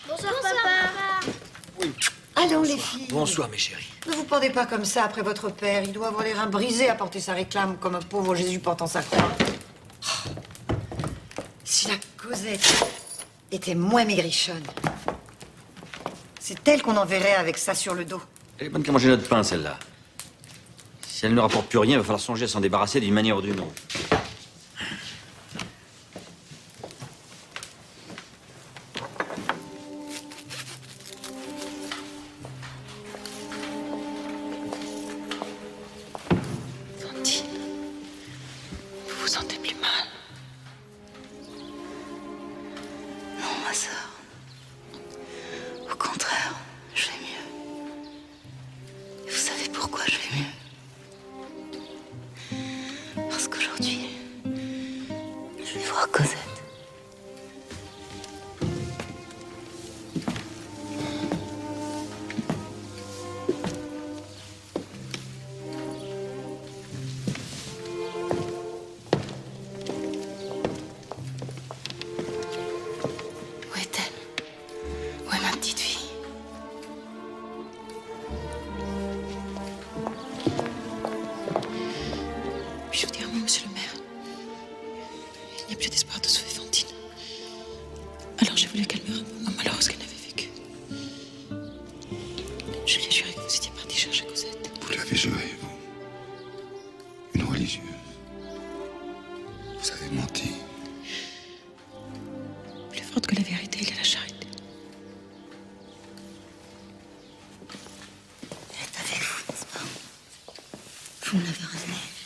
Bonsoir, papa. Oui. Allons, les filles. Bonsoir, mes chéris. Ne vous pendez pas comme ça après votre père. Il doit avoir les reins brisés à porter sa réclame comme un pauvre Jésus portant sa croix. Oh. Si la Cosette était moins maigrichonne, c'est elle qu'on enverrait avec ça sur le dos. Elle est bonne qu'à manger notre pain, celle-là. Si elle ne rapporte plus rien, il va falloir songer à s'en débarrasser d'une manière ou d'une autre.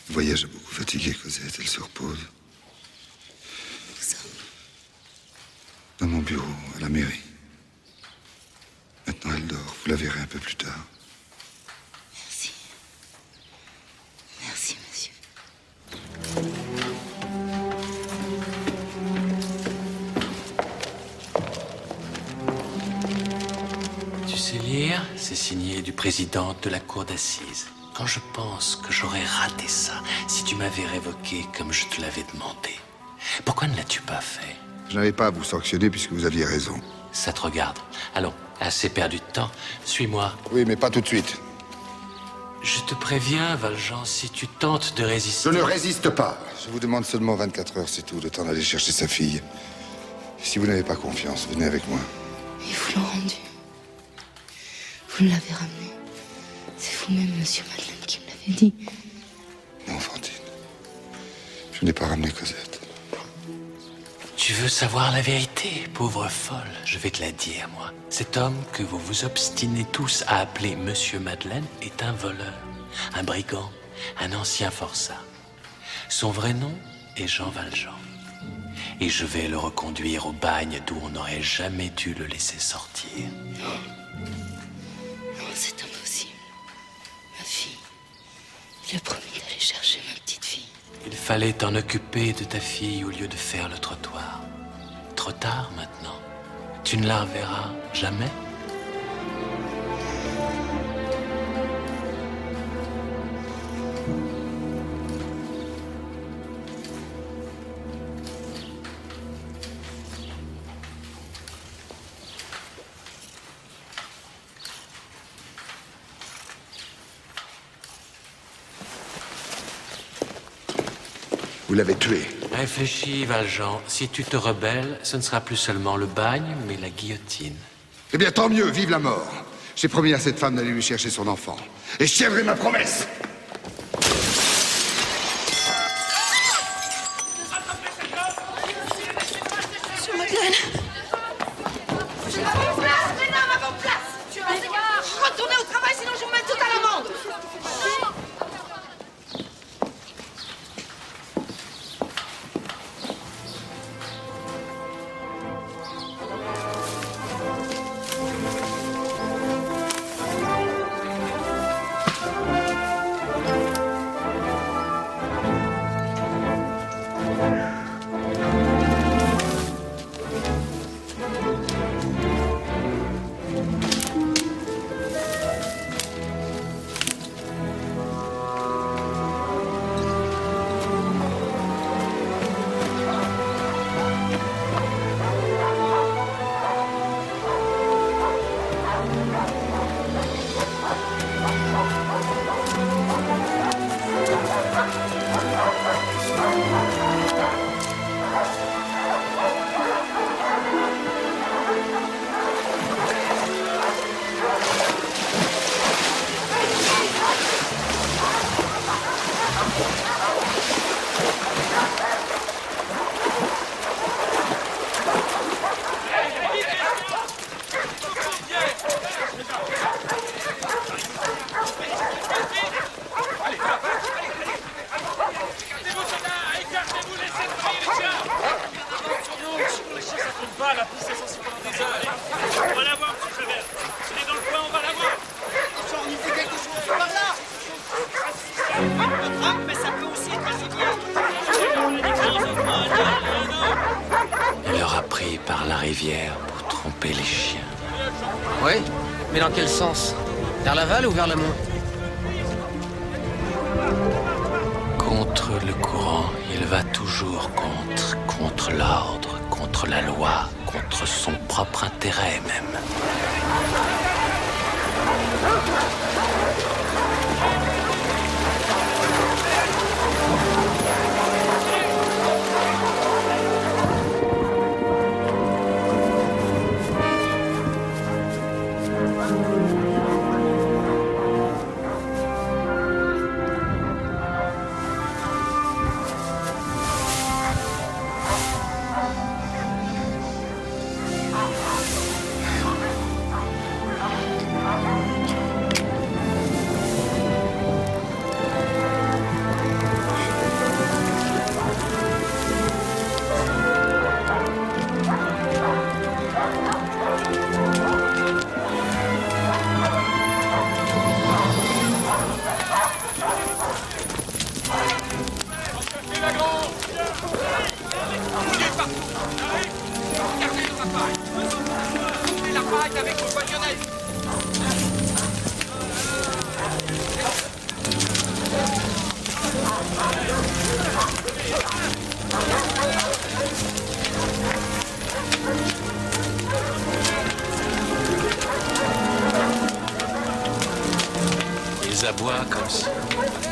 Le voyage a beaucoup fatigué Cosette, elle se repose. Où ça? Dans mon bureau, à la mairie. Maintenant elle dort, vous la verrez un peu plus tard. Merci. Merci, monsieur. Tu sais lire? C'est signé du président de la cour d'assises. Quand je pense que j'aurais raté ça si tu m'avais révoqué comme je te l'avais demandé, pourquoi ne l'as-tu pas fait? Je n'avais pas à vous sanctionner puisque vous aviez raison. Ça te regarde. Allons, assez perdu de temps. Suis-moi. Oui, mais pas tout de suite. Je te préviens, Valjean, si tu tentes de résister... Je ne résiste pas. Je vous demande seulement 24 heures, c'est tout, le temps d'aller chercher sa fille. Si vous n'avez pas confiance, venez avec moi. Et vous l'ont rendu. Vous l'avez ramené. C'est vous-même, monsieur Madeleine, qui me l'avez dit. Non, Fantine. Je n'ai pas ramené Cosette. Tu veux savoir la vérité, pauvre folle? Je vais te la dire, moi. Cet homme que vous vous obstinez tous à appeler Monsieur Madeleine est un voleur, un brigand, un ancien forçat. Son vrai nom est Jean Valjean. Et je vais le reconduire au bagne d'où on n'aurait jamais dû le laisser sortir. Non, c'est impossible. Ma fille, il a promis d'aller chercher ma petite fille. Il fallait t'en occuper de ta fille au lieu de faire le trottoir. Trop tard maintenant. Tu ne la reverras jamais. Vous l'avez tué. Réfléchis, Valjean. Si tu te rebelles, ce ne sera plus seulement le bagne, mais la guillotine. Eh bien, tant mieux, vive la mort. J'ai promis à cette femme d'aller lui chercher son enfant. Et je tiendrai ma promesse. Monsieur Madeleine. Je à vos places, mesdames, à vos places. Retournez au travail, sinon je vous mets tout à l'amende. rivière pour tromper les chiens. Oui, mais dans quel sens? Vers l'aval ou vers l'amont? Contre le courant, il va toujours contre l'ordre, contre la loi, contre son propre intérêt même. Ils aboient comme ça.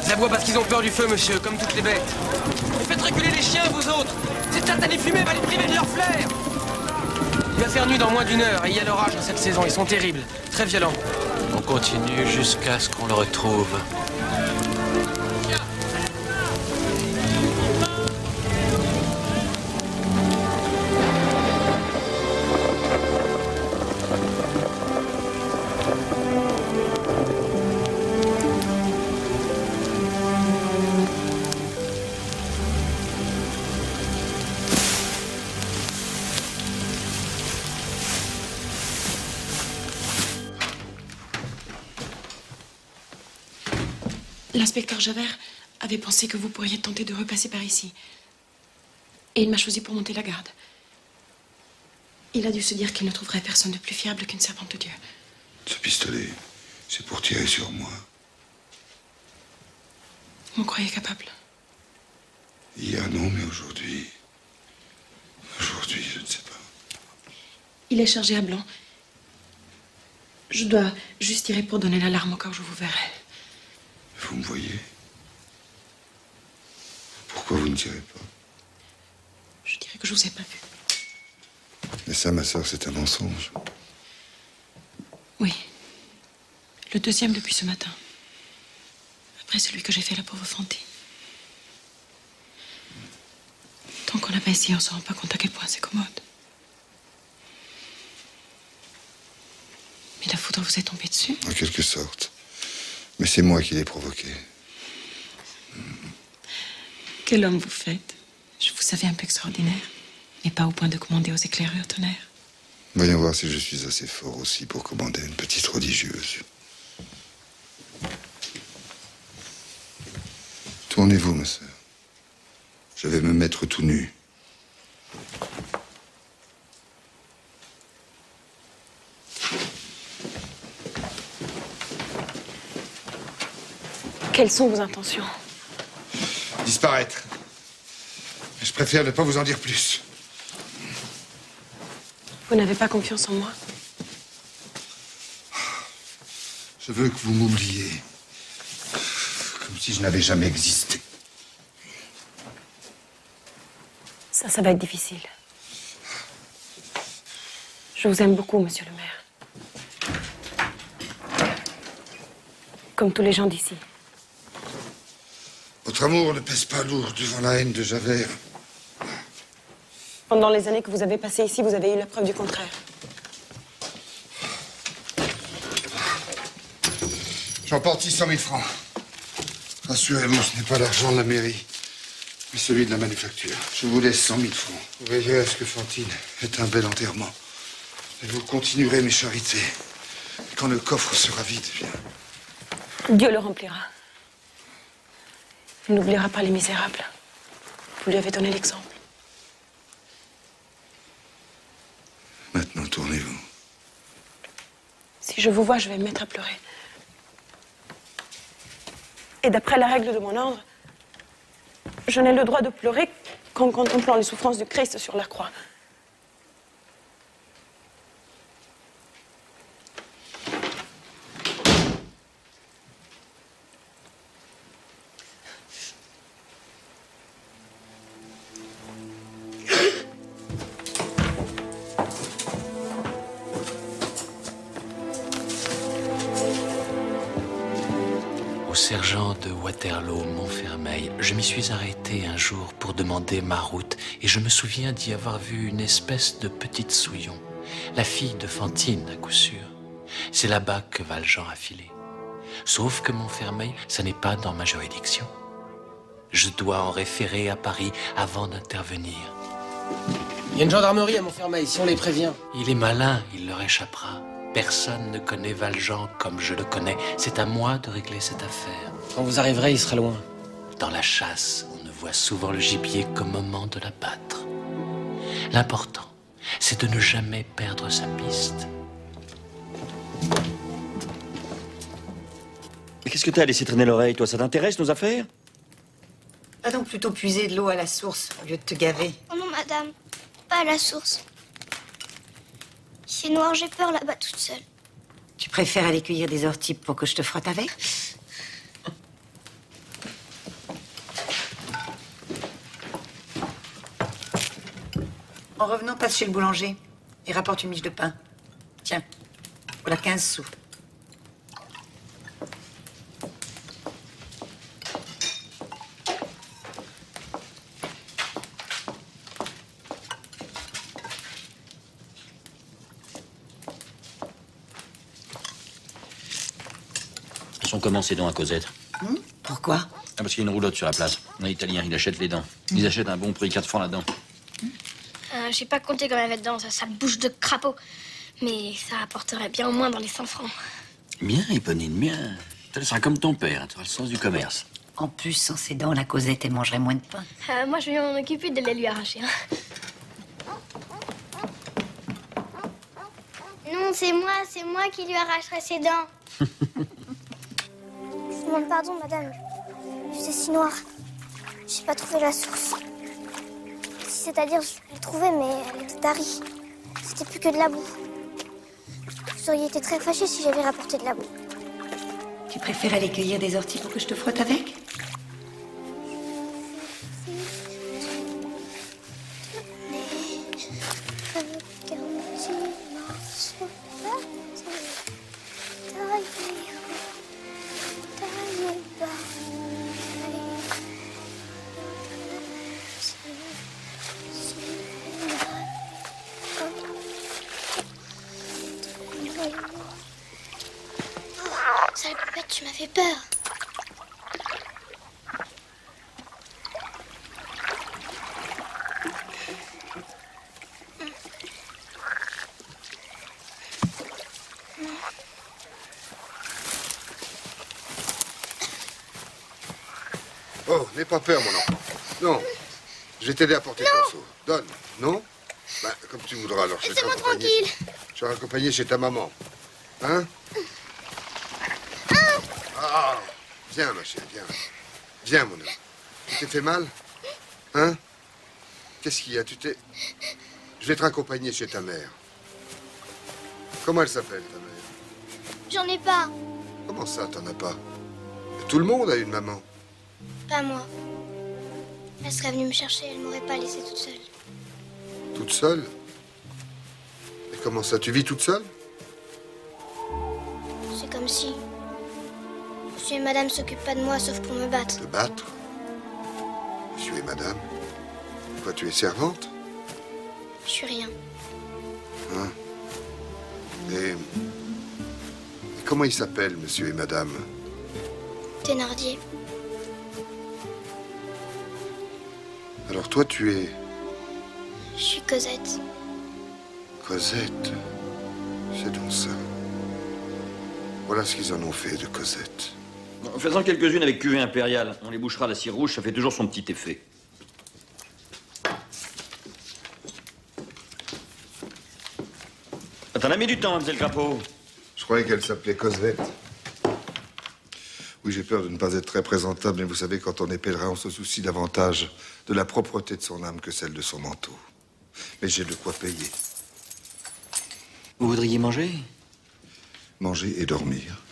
Ils aboient parce qu'ils ont peur du feu, monsieur, comme toutes les bêtes. Mais faites reculer les chiens, vous autres. Cette satanée fumée va les priver de leur flair. Il va faire nuit dans moins d'1 heure et il y a l'orage dans cette saison. Ils sont terribles, très violents. On continue jusqu'à ce qu'on le retrouve. L'inspecteur Javert avait pensé que vous pourriez tenter de repasser par ici. Et il m'a choisi pour monter la garde. Il a dû se dire qu'il ne trouverait personne de plus fiable qu'une servante de Dieu. Ce pistolet, c'est pour tirer sur moi. Vous me croyez capable? Hier, non, mais aujourd'hui... Aujourd'hui, je ne sais pas. Il est chargé à blanc. Je dois juste tirer pour donner l'alarme au cas où je vous verrai. Vous me voyez? Pourquoi vous ne tirez pas? Je dirais que je vous ai pas vu. Mais ça, ma sœur, c'est un mensonge. Oui. Le deuxième depuis ce matin. Après celui que j'ai fait à la pauvre Fantine. Tant qu'on n'a pas essayé, on ne se rend pas compte à quel point c'est commode. Mais la foudre vous est tombée dessus? En quelque sorte. Mais c'est moi qui l'ai provoqué. Quel homme vous faites? Je vous savais un peu extraordinaire, mais pas au point de commander aux éclaireurs tonnerre. Voyons voir si je suis assez fort aussi pour commander une petite religieuse. Tournez-vous, ma sœur. Je vais me mettre tout nu. Quelles sont vos intentions? Disparaître. Je préfère ne pas vous en dire plus. Vous n'avez pas confiance en moi? Je veux que vous m'oubliez. Comme si je n'avais jamais existé. Ça va être difficile. Je vous aime beaucoup, monsieur le maire. Comme tous les gens d'ici. Votre amour ne pèse pas lourd devant la haine de Javert. Pendant les années que vous avez passées ici, vous avez eu la preuve du contraire. J'emporte 600 000 francs. Rassurez-vous, ce n'est pas l'argent de la mairie, mais celui de la manufacture. Je vous laisse 100 000 francs. Vous veillerez à ce que Fantine ait un bel enterrement. Et vous continuerez mes charités. Et quand le coffre sera vide, bien... Dieu le remplira. Il n'oubliera pas les misérables. Vous lui avez donné l'exemple. Si je vous vois, je vais me mettre à pleurer. Et d'après la règle de mon ordre, je n'ai le droit de pleurer qu'en contemplant les souffrances du Christ sur la croix. Sergent de Waterloo, Montfermeil, je m'y suis arrêté un jour pour demander ma route et je me souviens d'y avoir vu une espèce de petite Souillon, la fille de Fantine à coup sûr. C'est là-bas que Valjean a filé. Sauf que Montfermeil, ça n'est pas dans ma juridiction. Je dois en référer à Paris avant d'intervenir. Il y a une gendarmerie à Montfermeil, si on les prévient. Il est malin, il leur échappera. Personne ne connaît Valjean comme je le connais. C'est à moi de régler cette affaire. Quand vous arriverez, il sera loin. Dans la chasse, on ne voit souvent le gibier qu'au moment de l'abattre. L'important, c'est de ne jamais perdre sa piste. Mais qu'est-ce que t'as laissé traîner l'oreille, toi? Ça t'intéresse, nos affaires? Va donc plutôt puiser de l'eau à la source, au lieu de te gaver. Oh non, madame, pas à la source. C'est noir, j'ai peur là-bas toute seule. Tu préfères aller cueillir des orties pour que je te frotte avec? En revenant, passe chez le boulanger et rapporte une miche de pain. Tiens, voilà 15 sous. Sont comment ces dents à Cosette? Pourquoi? Ah, parce qu'il y a une roulotte sur la place. Un Italien, il achète les dents. Ils achètent un bon prix, 4 francs la dent. J'ai pas compté combien il y avait dedans, ça bouche de crapaud. Mais ça apporterait bien au moins dans les 100 francs. Bien, Éponine, bien. Tu seras comme ton père, tu auras le sens du commerce. En plus, sans ses dents, la Cosette, elle mangerait moins de pain. Moi, je vais m'en occuper de les lui arracher. Hein. Non, c'est moi qui lui arracherai ses dents. Je demande pardon, madame. C'est si noir. J'ai pas trouvé la source. C'est-à-dire, je l'ai trouvée, mais elle était tarie. C'était plus que de la boue. Vous auriez été très fâchés si j'avais rapporté de la boue. Tu préfères aller cueillir des orties pour que je te frotte avec? Sale poupette, tu m'as fait peur. Oh, n'aie pas peur, mon enfant. Non. Je vais t'aider à porter ton seau. Donne. Non? Bah, comme tu voudras, alors. Laissez-moi tranquille. Je vais raccompagner chez ta maman. Hein? Ah! Viens, ma chérie, viens. Viens, mon homme. Tu t'es fait mal? Hein? Qu'est-ce qu'il y a? Je vais te raccompagner chez ta mère. Comment elle s'appelle, ta mère? J'en ai pas. Comment ça, t'en as pas? Tout le monde a une maman. Pas moi. Elle serait venue me chercher, elle m'aurait pas laissée toute seule. Toute seule? Et comment ça? Tu vis toute seule? C'est comme si... Monsieur et madame s'occupent pas de moi sauf pour me battre. Te battre? Monsieur et madame? Quoi, tu es servante? Je suis rien. Hein? Et comment ils s'appellent, monsieur et madame? Thénardier. Alors toi, tu es... Je suis Cosette. Cosette. C'est donc ça. Voilà ce qu'ils en ont fait de Cosette. Fais-en quelques-unes avec cuvée impériale. On les bouchera à la cire rouge, ça fait toujours son petit effet. T'en as mis du temps, mademoiselle Crapaud. Je croyais qu'elle s'appelait Cosette. Oui, j'ai peur de ne pas être très présentable, mais vous savez, quand on est pèlerin, on se soucie davantage de la propreté de son âme que celle de son manteau. Mais j'ai de quoi payer. Vous voudriez manger? Manger et dormir.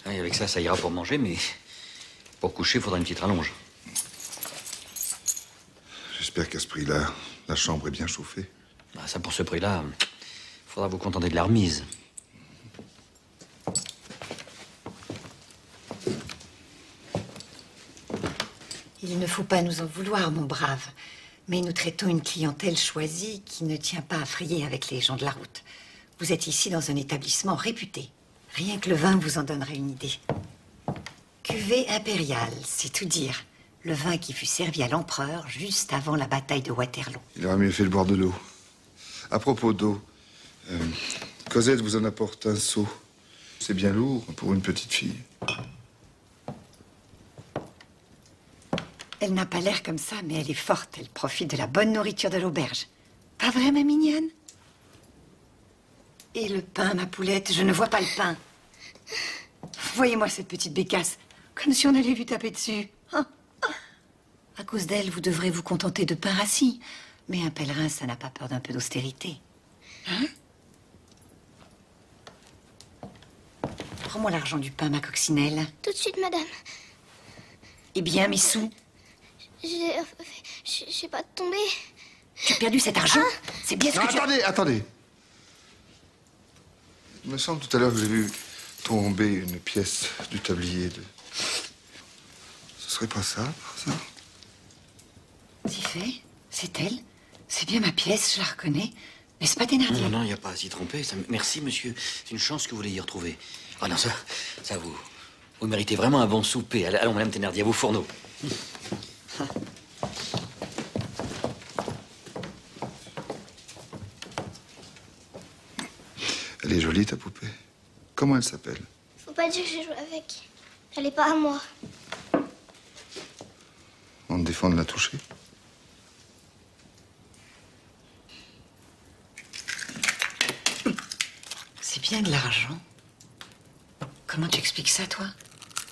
Oui, avec ça, ça ira pour manger, mais pour coucher, il faudra une petite rallonge. J'espère qu'à ce prix-là, la chambre est bien chauffée. Bah, ça, pour ce prix-là, il faudra vous contenter de la remise. Il ne faut pas nous en vouloir, mon brave. Mais nous traitons une clientèle choisie qui ne tient pas à frayer avec les gens de la route. Vous êtes ici dans un établissement réputé. Rien que le vin vous en donnerait une idée. Cuvée impériale, c'est tout dire. Le vin qui fut servi à l'empereur juste avant la bataille de Waterloo. Il aurait mieux fait de boire de l'eau. À propos d'eau, Cosette vous en apporte un seau. C'est bien lourd pour une petite fille. Elle n'a pas l'air comme ça, mais elle est forte. Elle profite de la bonne nourriture de l'auberge. Pas vrai, ma mignonne? Et le pain, ma poulette? Je ne vois pas le pain. Voyez-moi cette petite bécasse. Comme si on allait lui taper dessus. Ah, ah. À cause d'elle, vous devrez vous contenter de pain rassis. Mais un pèlerin, ça n'a pas peur d'un peu d'austérité. Hein? Prends-moi l'argent du pain, ma coccinelle. Tout de suite, madame. Eh bien, mes sous? J'ai pas tombé. Tu as perdu cet argent? C'est bien ce Non, que tu as... attendez, attendez. Il me semble tout à l'heure que j'ai vu tomber une pièce du tablier de... Ce serait pas ça, ça? Si fait, c'est elle. C'est bien ma pièce, je la reconnais. N'est-ce pas, Thénardier? Non, non, il n'y a pas à s'y tromper. Merci, monsieur. C'est une chance que vous l'ayez retrouvé. Ah non, ça vous méritez vraiment un bon souper. Allons, madame Thénardier, à vos fourneaux. Elle est jolie, ta poupée. Comment elle s'appelle? Faut pas dire que j'ai joué avec. Elle est pas à moi. On te défend de la toucher? C'est bien de l'argent. Comment tu expliques ça, toi?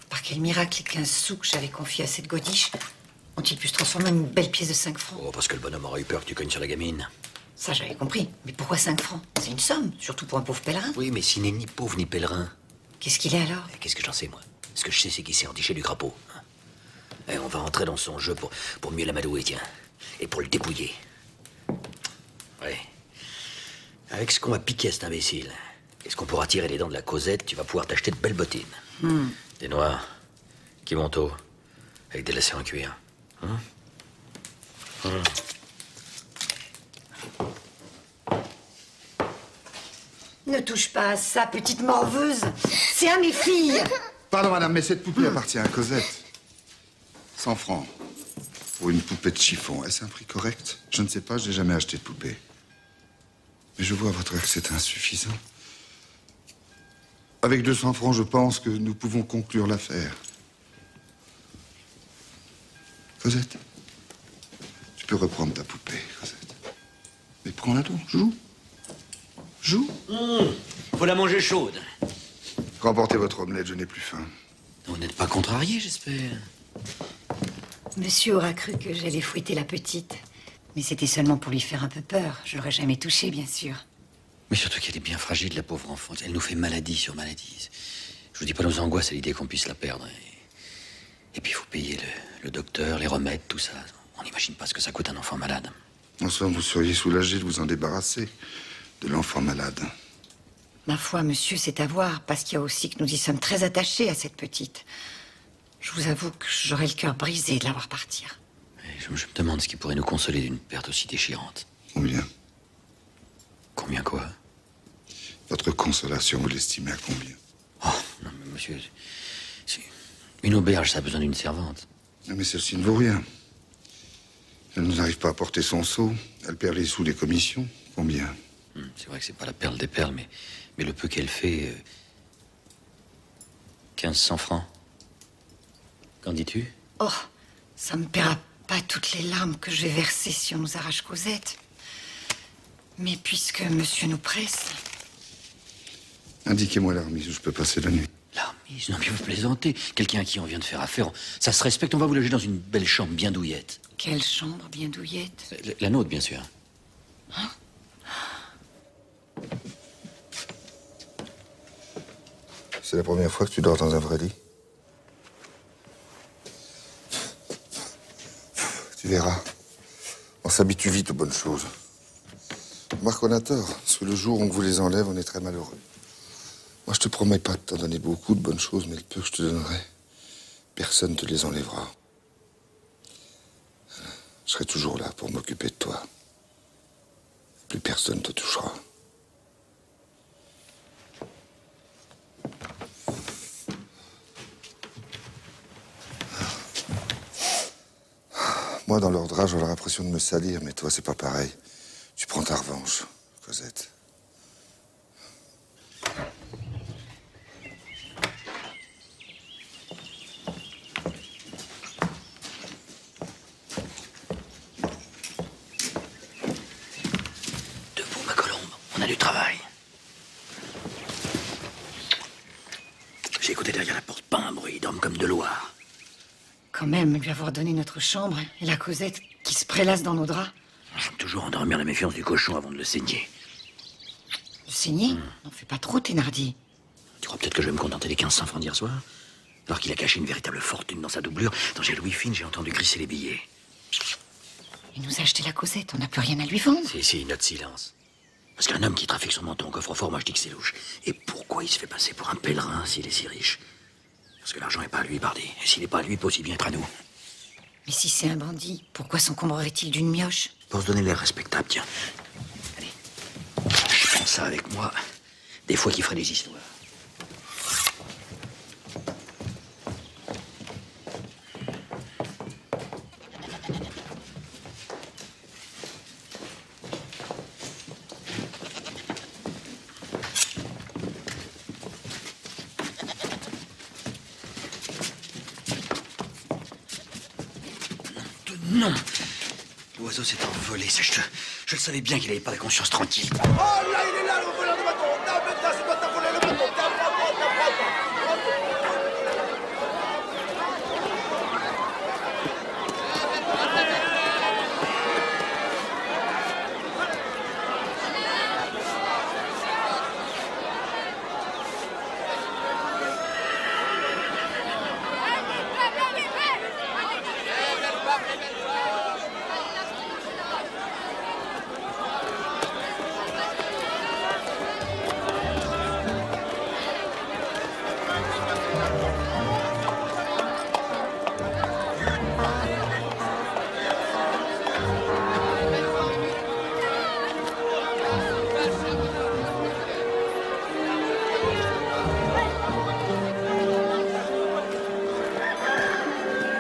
Par quel miracle les 15 sous que j'avais confiés à cette godiche ont-ils pu se transformer en une belle pièce de 5 francs? Oh, parce que le bonhomme aurait eu peur que tu cognes sur la gamine. Ça, j'avais compris. Mais pourquoi 5 francs? C'est une somme, surtout pour un pauvre pèlerin. Oui, mais s'il n'est ni pauvre ni pèlerin. Qu'est-ce qu'il est alors? Qu'est-ce que j'en sais, moi? Ce que je sais, c'est qu'il s'est endiché du crapaud. Et on va rentrer dans son jeu pour mieux l'amadouer, tiens. Et pour le dépouiller. Ouais. Avec ce qu'on va piquer à cet imbécile, et ce qu'on pourra tirer les dents de la Cosette, tu vas pouvoir t'acheter de belles bottines. Des noirs, qui vont tôt, avec des lacets en cuir. Ne touche pas à ça, petite morveuse. C'est à mes filles. Pardon, madame, mais cette poupée appartient à Cosette. 100 francs. Pour une poupée de chiffon. Est-ce un prix correct? Je ne sais pas, je n'ai jamais acheté de poupée. Mais je vois à votre air que c'est insuffisant. Avec 200 francs, je pense que nous pouvons conclure l'affaire. Cosette, tu peux reprendre ta poupée, Cosette. Mais prends-la donc, joue. Joue. Faut la manger chaude. Remportez votre omelette, je n'ai plus faim. Vous n'êtes pas contrarié, j'espère. Monsieur aura cru que j'allais fouetter la petite. Mais c'était seulement pour lui faire un peu peur. Je l'aurais jamais touchée, bien sûr. Mais surtout qu'elle est bien fragile, la pauvre enfant. Elle nous fait maladie sur maladie. Je vous dis pas nos angoisses à l'idée qu'on puisse la perdre. Et puis il faut payer le docteur, les remèdes, tout ça. On n'imagine pas ce que ça coûte un enfant malade. En somme, vous seriez soulagé de vous en débarrasser de l'enfant malade. Ma foi, monsieur, c'est à voir, parce qu'il y a aussi que nous y sommes très attachés à cette petite. Je vous avoue que j'aurais le cœur brisé de la voir partir. Et je me demande ce qui pourrait nous consoler d'une perte aussi déchirante. Combien? Combien quoi? Votre consolation, vous l'estimez à combien? Oh, non, mais monsieur, une auberge, ça a besoin d'une servante. Non, mais celle-ci ne vaut rien. Elle n'arrive pas à porter son seau. Elle perd les sous des commissions. Combien? C'est vrai que c'est pas la perle des perles, mais le peu qu'elle fait... 1500 francs. Qu'en dis-tu? Oh, ça me paiera pas toutes les larmes que je vais verser si on nous arrache Cosette. Mais puisque monsieur nous presse... Indiquez-moi la remise où je peux passer la nuit. La remise? Non mais vous plaisantez. Quelqu'un à qui on vient de faire affaire, ça se respecte, on va vous loger dans une belle chambre bien douillette. Quelle chambre bien douillette? La nôtre, bien sûr. Hein? C'est la première fois que tu dors dans un vrai lit? Tu verras. On s'habitue vite aux bonnes choses. Marc, on a tort. Parce que le jour où on vous les enlève, on est très malheureux. Moi, je te promets pas de t'en donner beaucoup de bonnes choses, mais le peu que je te donnerai, personne ne te les enlèvera. Je serai toujours là pour m'occuper de toi. Plus personne te touchera. Moi, dans leur drap, j'aurais l'impression de me salir, mais toi, c'est pas pareil. Tu prends ta revanche, Cosette. Debout, ma colombe, on a du travail. J'ai écouté derrière la porte, pas un bruit, ils dorment comme de Loire. Quand même, lui avoir donné notre chambre et la Cosette qui se prélasse dans nos draps. J'aime toujours endormir la méfiance du cochon avant de le saigner. Le saigner? N'en fais pas trop, Thénardier. Tu crois peut-être que je vais me contenter des 1500 francs d'hier soir? Alors qu'il a caché une véritable fortune dans sa doublure, dont j'ai Louis Fine, j'ai entendu glisser les billets. Il nous a acheté la Cosette, on n'a plus rien à lui vendre. Si, notre silence. Parce qu'un homme qui trafique son menton au coffre-fort, moi je dis que c'est louche. Et pourquoi il se fait passer pour un pèlerin s'il est si riche? Parce que l'argent n'est pas à lui, Bardi. Et s'il n'est pas à lui, il peut aussi bien être à nous. Mais si c'est un bandit, pourquoi s'encombrerait-il d'une mioche? Pour se donner l'air respectable, tiens. Allez. Je prends ça avec moi. Des fois qu'il ferait des histoires. Non! L'oiseau s'est envolé, ça, je le savais bien qu'il n'avait pas la conscience tranquille. Oh là, il est là, le voleur de bâton! Non, maintenant, c'est toi, t'as volé le bâton!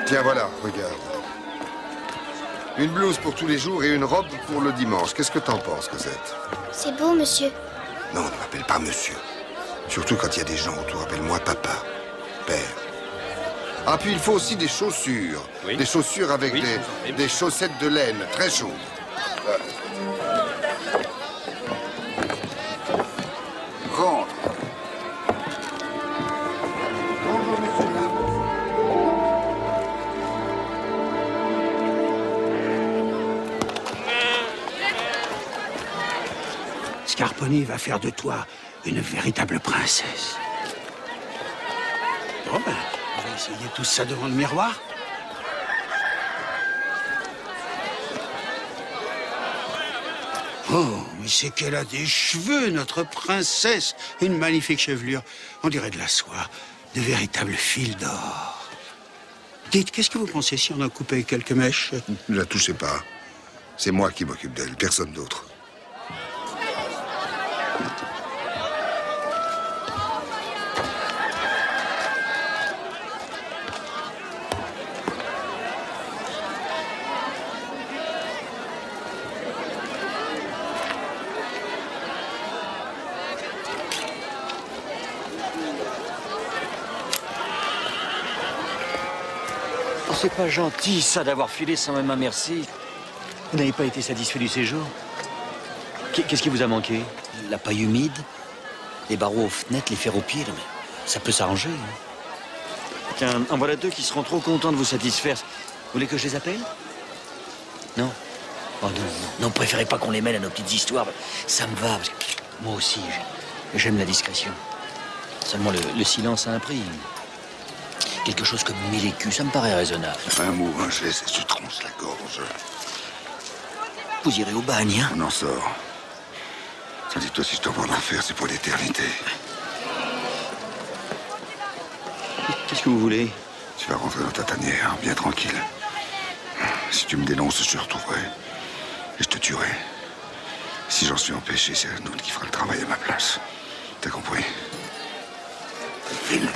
Tiens, voilà, regarde. Une blouse pour tous les jours et une robe pour le dimanche. Qu'est-ce que t'en penses, Cosette? C'est beau, monsieur. Non, ne m'appelle pas monsieur. Surtout quand il y a des gens autour. Appelle-moi papa, père. Ah, puis il faut aussi des chaussures. Oui. Des chaussures avec des chaussettes de laine, très chaudes. Rentre. Bonjour, monsieur. Scarponi va faire de toi une véritable princesse. Bon ben, on va essayer tout ça devant le miroir. Oh, mais c'est qu'elle a des cheveux, notre princesse. Une magnifique chevelure. On dirait de la soie, de véritables fils d'or. Dites, qu'est-ce que vous pensez si on en coupait quelques mèches? Ne la touchez pas. C'est moi qui m'occupe d'elle, personne d'autre. C'est pas gentil, ça, d'avoir filé sans même un merci. Vous n'avez pas été satisfait du séjour? Qu'est-ce qui vous a manqué? La paille humide? Les barreaux aux fenêtres, les fers aux pieds, mais ça peut s'arranger. Hein. Tiens, en voilà deux qui seront trop contents de vous satisfaire. Vous voulez que je les appelle? Non? Oh non, non, préférez pas qu'on les mêle à nos petites histoires. Ça me va, parce que moi aussi, j'aime la discrétion. Seulement, le silence a un prix. Quelque chose comme 1000 écus, ça me paraît raisonnable. Un mot, un geste, et tu tronches la gorge. Vous irez au bagne, hein? On en sort. Tiens, dis-toi, si je t'envoie en enfer, c'est pour l'éternité. Qu'est-ce que vous voulez? Tu vas rentrer dans ta tanière, bien tranquille. Si tu me dénonces, je te retrouverai. Et je te tuerai. Si j'en suis empêché, c'est un autre qui fera le travail à ma place. T'as compris? File.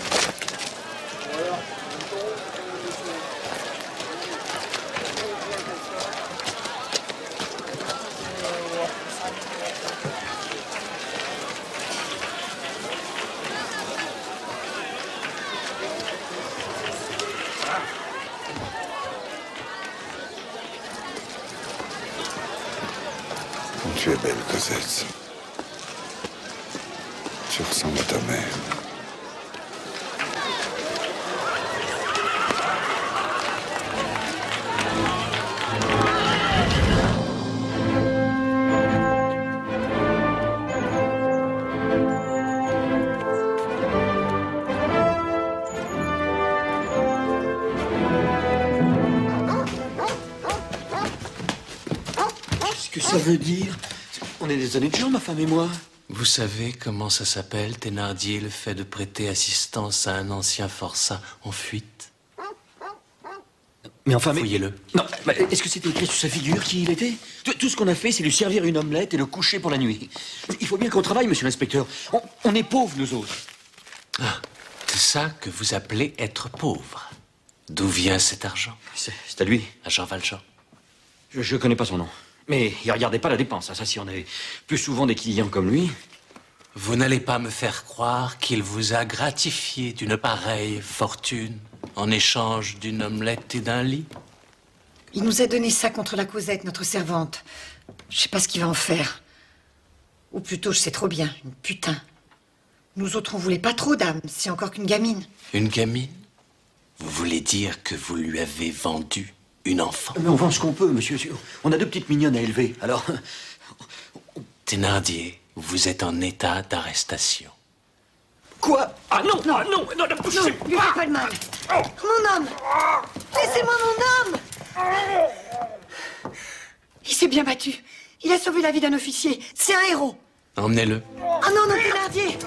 Tu es belle, Cosette. Tu ressembles à ta mère. Qu'est-ce que ça veut dire? On est des honnêtes gens, ma femme et moi. Vous savez comment ça s'appelle, Thénardier, le fait de prêter assistance à un ancien forçat en fuite? Mais enfin, mais... Fouillez-le. Non, est-ce que c'était écrit sur sa figure qui il était? Tout ce qu'on a fait, c'est lui servir une omelette et le coucher pour la nuit. Il faut bien qu'on travaille, monsieur l'inspecteur. On est pauvres, nous autres. Ah, c'est ça que vous appelez être pauvre. D'où vient cet argent? C'est à lui. À Jean Valjean. Je connais pas son nom. Mais il regardait pas la dépense. Ça, si on avait plus souvent des clients comme lui... Vous n'allez pas me faire croire qu'il vous a gratifié d'une pareille fortune en échange d'une omelette et d'un lit? Il nous a donné ça contre la Cosette, notre servante. Je sais pas ce qu'il va en faire. Ou plutôt, je sais trop bien, une putain. Nous autres, on voulait pas trop d'âme, c'est encore qu'une gamine. Une gamine? Vous voulez dire que vous lui avez vendu une enfant? Mais on vend ce qu'on peut, monsieur. On a deux petites mignonnes à élever, alors... Thénardier, vous êtes en état d'arrestation. Quoi? Ah non, non, non, non, ne poussez pas! Lui faites pas de mal. Mon homme! Laissez-moi mon homme! Il s'est bien battu. Il a sauvé la vie d'un officier. C'est un héros. Emmenez-le. Ah non, non, Thénardier!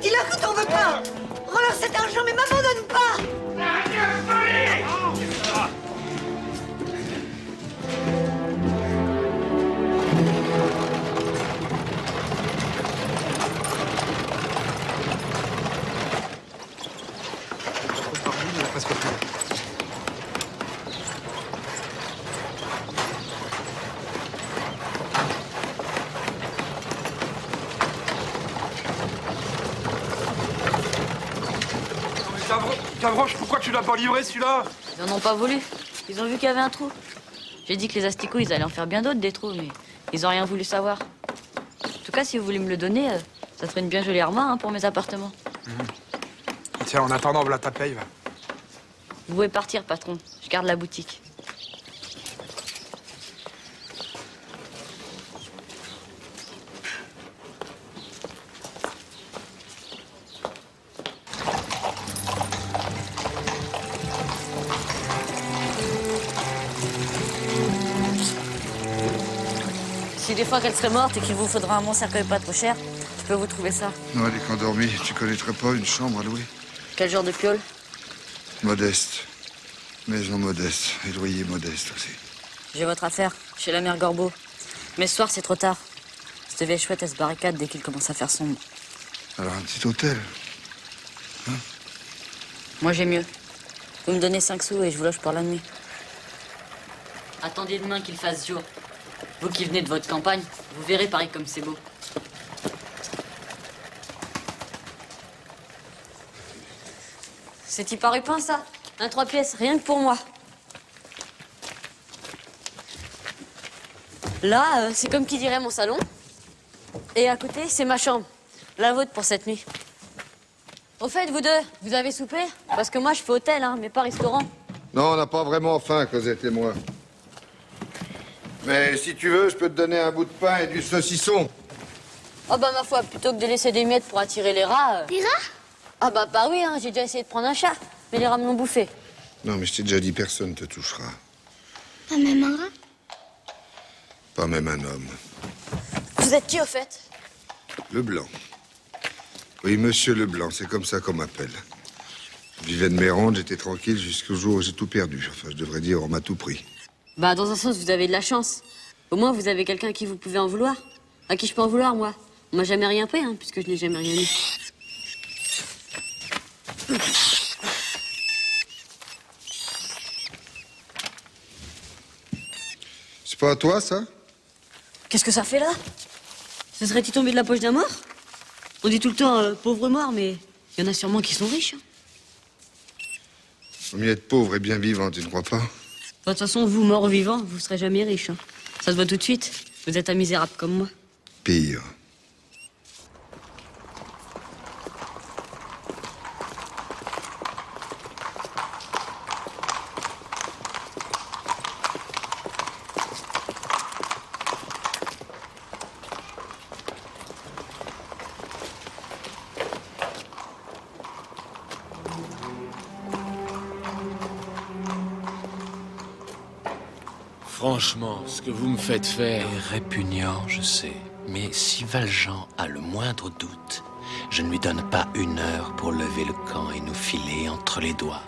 Dis-leur que t'en veux pas! Rends-leur cet argent, mais m'abandonne pas! Gavroche, pourquoi tu l'as pas livré celui-là? Ils en ont pas voulu. Ils ont vu qu'il y avait un trou. J'ai dit que les asticots, ils allaient en faire bien d'autres des trous, mais ils ont rien voulu savoir. En tout cas, si vous voulez me le donner, ça serait une bien jolie armoire hein, pour mes appartements. Tiens, en attendant, voilà ta paye, va. Vous pouvez partir, patron. Je garde la boutique. Si des fois qu'elle serait morte et qu'il vous faudra un bon cercueil pas trop cher, je peux vous trouver ça. Non, elle est qu'endormie. Tu connaîtrais pas une chambre à louer? Quel genre de piole? Modeste. Maison modeste. Et loyer modeste aussi. J'ai votre affaire, chez la mère Gorbeau. Mais ce soir, c'est trop tard. Cette vieille chouette, elle se barricade dès qu'il commence à faire sombre. Alors, un petit hôtel. Hein? Moi, j'ai mieux. Vous me donnez 5 sous et je vous loge pour la nuit. Attendez demain qu'il fasse jour. Vous qui venez de votre campagne, vous verrez Paris comme c'est beau. C'est-y pas rupin, ça? Un 3 pièces, rien que pour moi. Là, c'est comme qui dirait mon salon. Et à côté, c'est ma chambre. La vôtre pour cette nuit. Au fait, vous deux, vous avez soupé? Parce que moi, je fais hôtel, hein, mais pas restaurant. Non, on n'a pas vraiment faim, Cosette et moi. Mais si tu veux, je peux te donner un bout de pain et du saucisson. Oh bah ma foi, plutôt que de laisser des miettes pour attirer les rats... Des rats? Ah bah oui, hein, j'ai déjà essayé de prendre un chat, mais les rats me l'ont bouffé. Non, mais je t'ai déjà dit, personne ne te touchera. Pas même un rat? Pas même un homme. Vous êtes qui, au fait? Leblanc. Oui, monsieur Leblanc, c'est comme ça qu'on m'appelle. Je vivais de mes rondes, j'étais tranquille jusqu'au jour où j'ai tout perdu. Enfin, je devrais dire, on m'a tout pris. Bah, dans un sens, vous avez de la chance. Au moins, vous avez quelqu'un à qui vous pouvez en vouloir. À qui je peux en vouloir, moi? On m'a jamais rien pris, hein, puisque je n'ai jamais rien eu. C'est pas à toi, ça? Qu'est-ce que ça fait, là? Ça serait-il tombé de la poche d'un mort? On dit tout le temps pauvre mort, mais il y en a sûrement qui sont riches. Hein. Vaut mieux être pauvre et bien vivant, tu ne crois pas? De toute façon, vous, mort ou vivant, vous serez jamais riche. Hein. Ça se voit tout de suite. Vous êtes un misérable comme moi. Pire. Franchement, ce que vous me faites faire est répugnant, je sais. Mais si Valjean a le moindre doute, je ne lui donne pas une heure pour lever le camp et nous filer entre les doigts.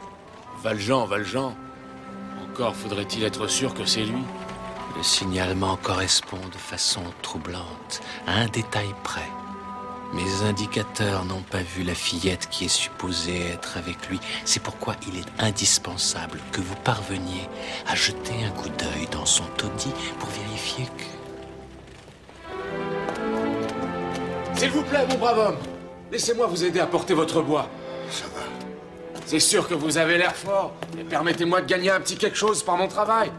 Valjean. Encore faudrait-il être sûr que c'est lui. Le signalement correspond de façon troublante, à un détail près. Mes indicateurs n'ont pas vu la fillette qui est supposée être avec lui. C'est pourquoi il est indispensable que vous parveniez à jeter un coup d'œil dans son taudis pour vérifier que... S'il vous plaît, mon brave homme, laissez-moi vous aider à porter votre bois. Ça va. C'est sûr que vous avez l'air fort, mais permettez-moi de gagner un petit quelque chose par mon travail.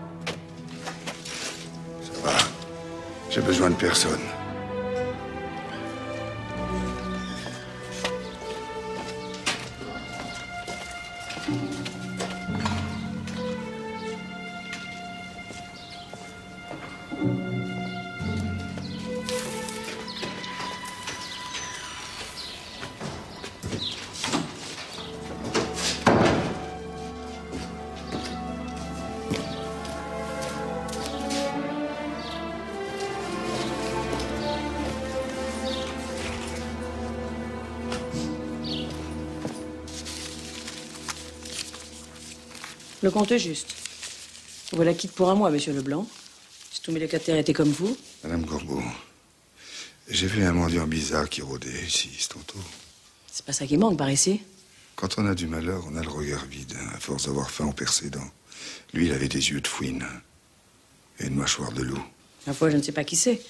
Ça va. J'ai besoin de personne. Le compte est juste. Voilà quitte pour un mois, monsieur Leblanc. Si tous mes locataires étaient comme vous. Madame Gorbeau, j'ai vu un mendiant bizarre qui rôdait ici, ce tantôt. C'est pas ça qui manque par ici. Quand on a du malheur, on a le regard vide. À force d'avoir faim, on perd ses dents. Lui, il avait des yeux de fouine et une mâchoire de loup. La fois, je ne sais pas qui c'est.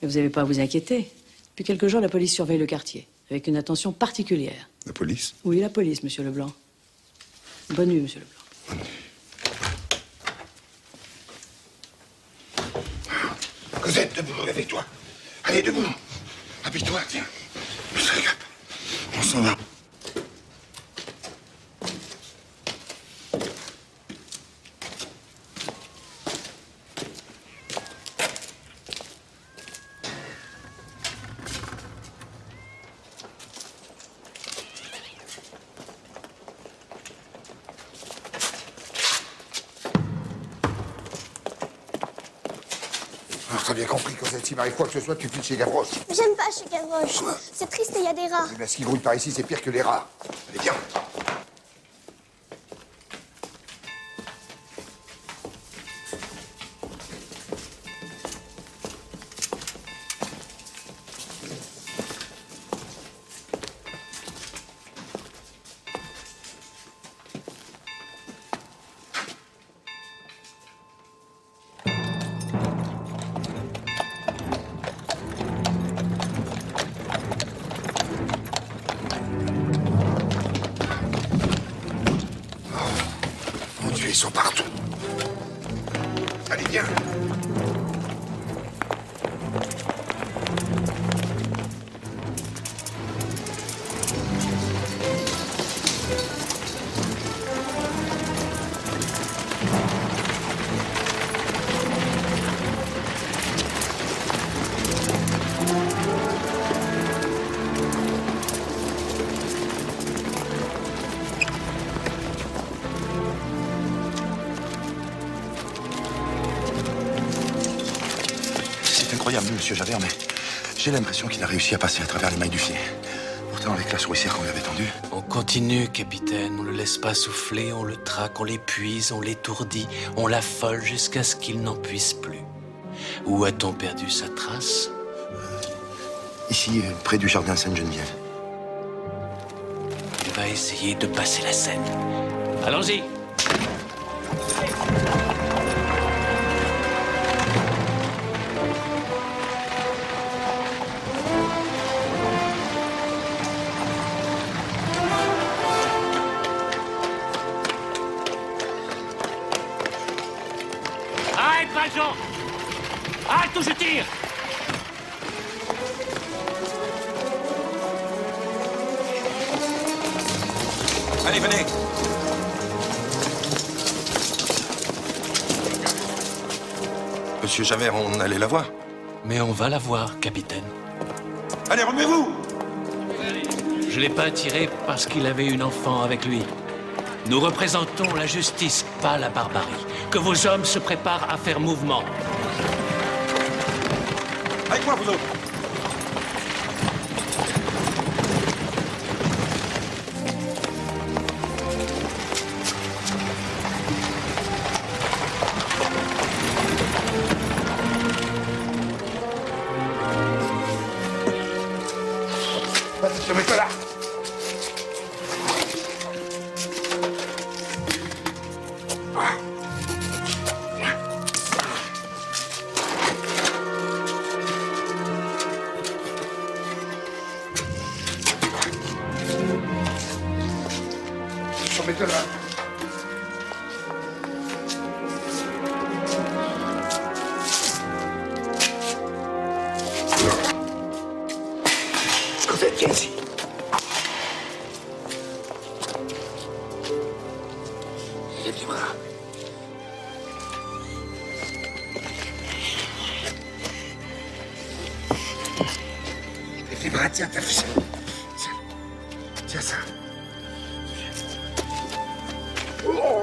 Mais vous n'avez pas à vous inquiéter. Depuis quelques jours, la police surveille le quartier. Avec une attention particulière. La police? Oui, la police, monsieur Leblanc. Bonne nuit, monsieur Leblanc. Bonne nuit. Cosette, debout, réveille-toi. Allez, debout. Habille-toi, tiens. On s'en va. T'as bien compris, Cosette, s'il m'arrive quoi que ce soit, tu files chez Gavroche. J'aime pas chez Gavroche. C'est triste et il y a des rats. Eh bien, ce qui grouille par ici, c'est pire que les rats. Allez, viens. Ils sont partout. Allez, viens. C'est incroyable, monsieur Javert, mais j'ai l'impression qu'il a réussi à passer à travers les mailles du filet. Pourtant, avec la souricière qu'on lui avait tendue... On continue, capitaine. On ne le laisse pas souffler, on le traque, on l'épuise, on l'étourdit, on l'affole jusqu'à ce qu'il n'en puisse plus. Où a-t-on perdu sa trace? Ici, près du jardin Sainte-Geneviève. Il va essayer de passer la Seine. Allons-y. Arrête, Valjean! Arrête ou je tire! Allez, venez. Monsieur Javert, on allait la voir. Mais on va la voir, capitaine. Allez, remuez-vous! Je l'ai pas attiré parce qu'il avait une enfant avec lui. Nous représentons la justice, pas la barbarie. Que vos hommes se préparent à faire mouvement. Avec moi, vous autres. Attention, mets-toi là. Attention, mets-toi là. Cosette, viens ici. Lève les bras. Lève les bras, tiens, t'as vu ça? Tiens. Tiens ça. Oh.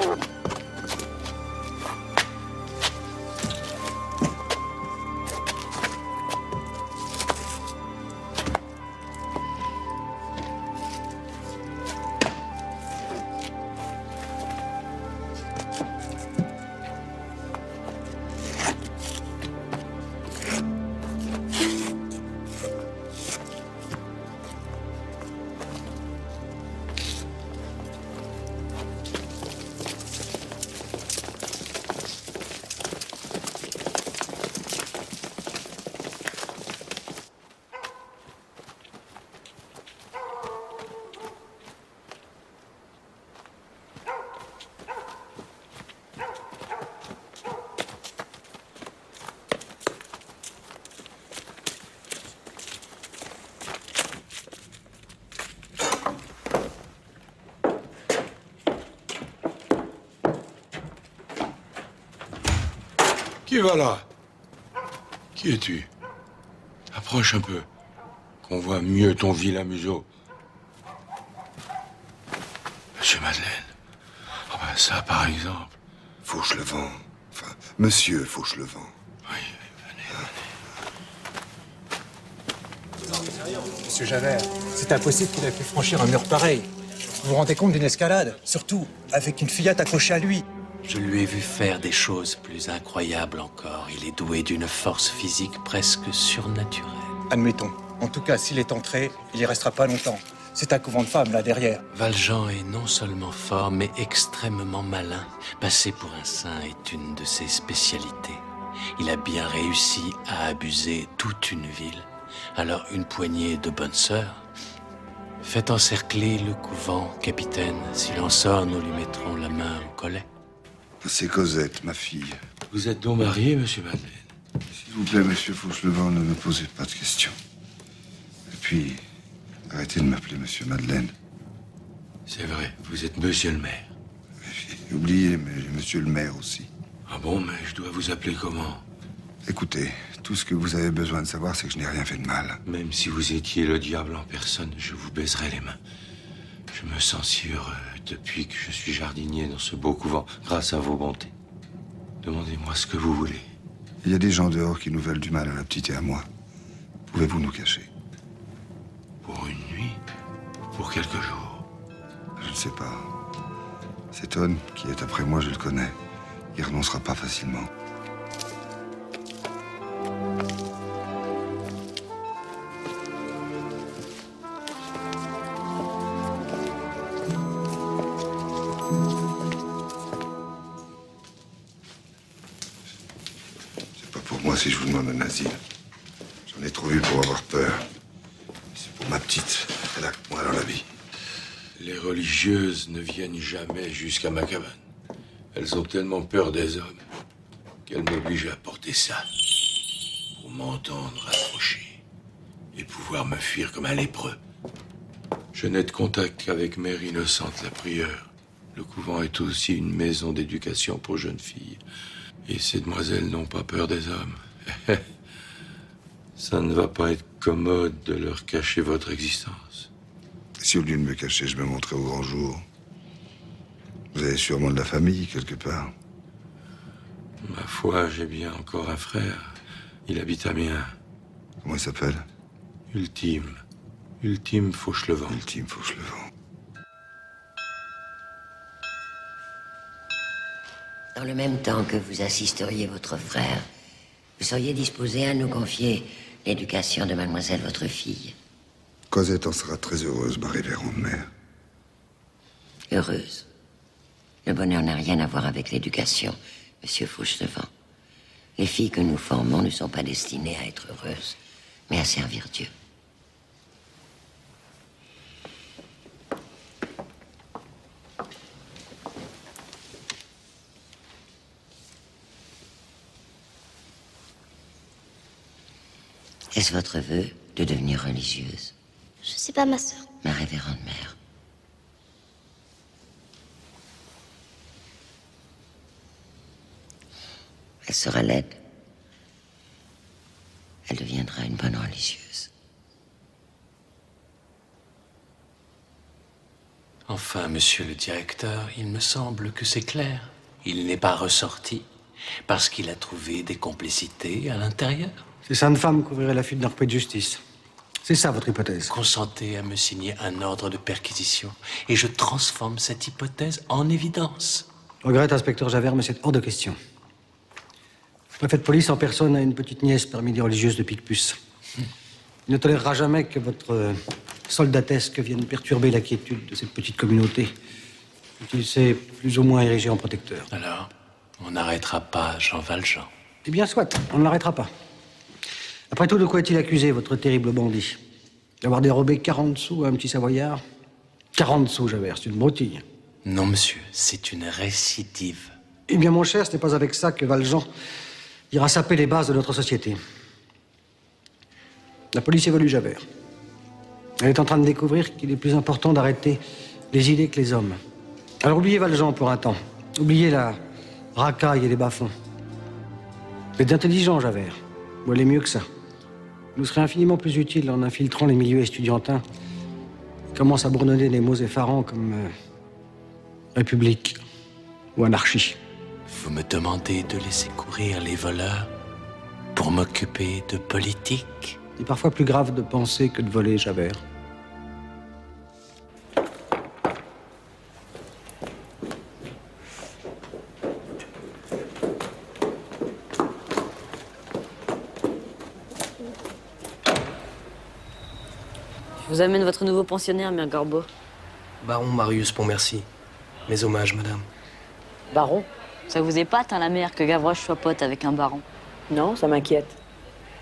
Qui va là? Qui es-tu? Approche un peu, qu'on voit mieux ton vilain museau. Monsieur Madeleine. Ah ben ça, par exemple. Fauchelevent. Enfin, Monsieur Fauchelevent. Monsieur Javert, c'est impossible qu'il ait pu franchir un mur pareil. Vous vous rendez compte d'une escalade? Surtout avec une fillette accrochée à lui. Je lui ai vu faire des choses plus incroyables encore. Il est doué d'une force physique presque surnaturelle. Admettons. En tout cas, s'il est entré, il y restera pas longtemps. C'est un couvent de femmes, là, derrière. Valjean est non seulement fort, mais extrêmement malin. Passer pour un saint est une de ses spécialités. Il a bien réussi à abuser toute une ville. Alors, une poignée de bonnes sœurs. Faites encercler le couvent, capitaine. S'il en sort, nous lui mettrons la main au collet. C'est Cosette, ma fille. Vous êtes donc marié, monsieur Madeleine? S'il vous plaît, monsieur Fauchelevent, ne me posez pas de questions. Et puis, arrêtez de m'appeler monsieur Madeleine. C'est vrai, vous êtes monsieur le maire. Oubliez, mais monsieur le maire aussi. Ah bon, mais je dois vous appeler comment? Écoutez, tout ce que vous avez besoin de savoir, c'est que je n'ai rien fait de mal. Même si vous étiez le diable en personne, je vous baiserais les mains. Je me sens si heureux depuis que je suis jardinier dans ce beau couvent, grâce à vos bontés. Demandez-moi ce que vous voulez. Il y a des gens dehors qui nous veulent du mal à la petite et à moi. Pouvez-vous nous cacher? Pour une nuit? Pour quelques jours? Je ne sais pas. Cet homme qui est après moi, je le connais. Il renoncera pas facilement. C'est pas pour moi si je vous demande un asile. J'en ai trop vu pour avoir peur. C'est pour ma petite. Elle a que moi dans la vie. Les religieuses ne viennent jamais jusqu'à ma cabane. Elles ont tellement peur des hommes qu'elles m'obligent à porter ça pour m'entendre approcher et pouvoir me fuir comme un lépreux. Je n'ai de contact qu'avavec Mère Innocente, la prieure. Le couvent est aussi une maison d'éducation pour jeunes filles. Et ces demoiselles n'ont pas peur des hommes. Ça ne va pas être commode de leur cacher votre existence. Si au lieu de me cacher, je me montrais au grand jour. Vous avez sûrement de la famille, quelque part. Ma foi, j'ai bien encore un frère. Il habite à Amiens. Comment il s'appelle? Ultime. Ultime Fauchelevent. Ultime Fauchelevent. Dans le même temps que vous assisteriez votre frère, vous seriez disposé à nous confier l'éducation de mademoiselle votre fille. Cosette en sera très heureuse, ma révérende mère. Heureuse. Le bonheur n'a rien à voir avec l'éducation, monsieur Fauchelevent. Les filles que nous formons ne sont pas destinées à être heureuses, mais à servir Dieu. Est-ce votre vœu de devenir religieuse? Je sais pas, ma sœur. Ma révérende mère. Elle sera laide. Elle deviendra une bonne religieuse. Enfin, monsieur le directeur, il me semble que c'est clair. Il n'est pas ressorti parce qu'il a trouvé des complicités à l'intérieur. C'est Sainte Femme qu'ouvrirait la fuite d'un repris de justice. C'est ça, votre hypothèse. Consentez à me signer un ordre de perquisition et je transforme cette hypothèse en évidence. Je regrette, inspecteur Javert, mais c'est hors de question. Le préfet de police en personne a une petite nièce parmi les religieuses de Picpus. Il ne tolérera jamais que votre soldatesque vienne perturber la quiétude de cette petite communauté. Il s'est plus ou moins érigé en protecteur. Alors, on n'arrêtera pas Jean Valjean. Eh bien, soit, on ne l'arrêtera pas. Après tout, de quoi est-il accusé, votre terrible bandit? D'avoir dérobé 40 sous à un petit Savoyard? 40 sous, Javert, c'est une broutille. Non, monsieur, c'est une récidive. Eh bien, mon cher, ce n'est pas avec ça que Valjean ira saper les bases de notre société. La police évolue, Javert. Elle est en train de découvrir qu'il est plus important d'arrêter les idées que les hommes. Alors oubliez Valjean pour un temps. Oubliez la racaille et les bas-fonds. Vous êtes intelligent, Javert. Vous allez mieux que ça. Vous serez infiniment plus utile en infiltrant les milieux estudiantins qui commencent à bourdonner des mots effarants comme République ou anarchie. Vous me demandez de laisser courir les voleurs pour m'occuper de politique? Il est parfois plus grave de penser que de voler, Javert. Je vous amène votre nouveau pensionnaire, Mère Gorbeau. Baron Marius Pontmercy. Mes hommages, madame. Baron? Ça vous épate, hein, la mère, que Gavroche soit pote avec un baron? Non, ça m'inquiète.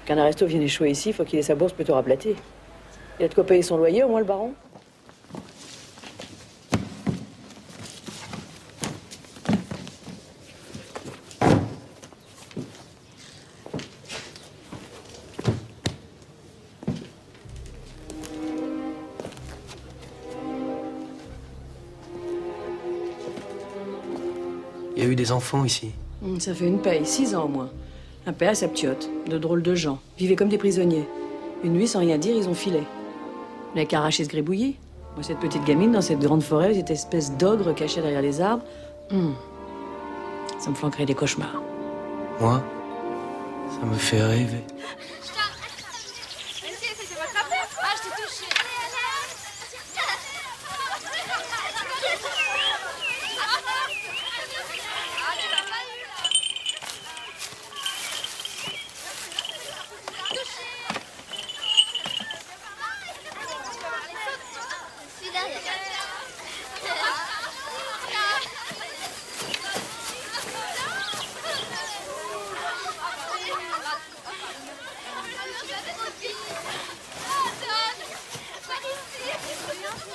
Qu'un aristo vienne échouer ici, faut qu'il ait sa bourse plutôt raplatie. Il a de quoi payer son loyer, au moins, le baron? Il y a eu des enfants ici. Ça fait une paye, 6 ans au moins. Un père et sa p'tiote, de drôles de gens. Vivaient comme des prisonniers. Une nuit, sans rien dire, ils ont filé. On n'avait qu'à arracher ce gribouillis. Moi, cette petite gamine, dans cette grande forêt, cette espèce d'ogre caché derrière les arbres, ça me flanquerait des cauchemars. Moi, ça me fait rêver. Ah, je t'ai touché.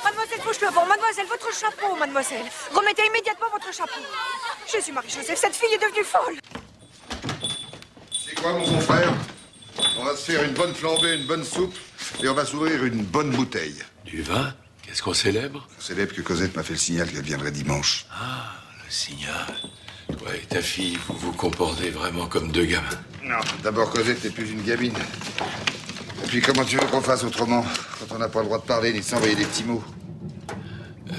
Mademoiselle Fauchelevent, mademoiselle, votre chapeau, mademoiselle. Remettez immédiatement votre chapeau. Jésus-Marie-Joseph, cette fille est devenue folle. C'est quoi, mon bon frère? On va se faire une bonne flambée, une bonne soupe, et on va s'ouvrir une bonne bouteille. Du vin? Qu'est-ce qu'on célèbre? On célèbre que Cosette m'a fait le signal qu'elle viendrait dimanche. Ah, le signal. Toi et ta fille, vous vous comportez vraiment comme deux gamins. Non, d'abord, Cosette n'est plus une gamine. Et puis, comment tu veux qu'on fasse autrement, quand on n'a pas le droit de parler ni de s'envoyer des petits mots?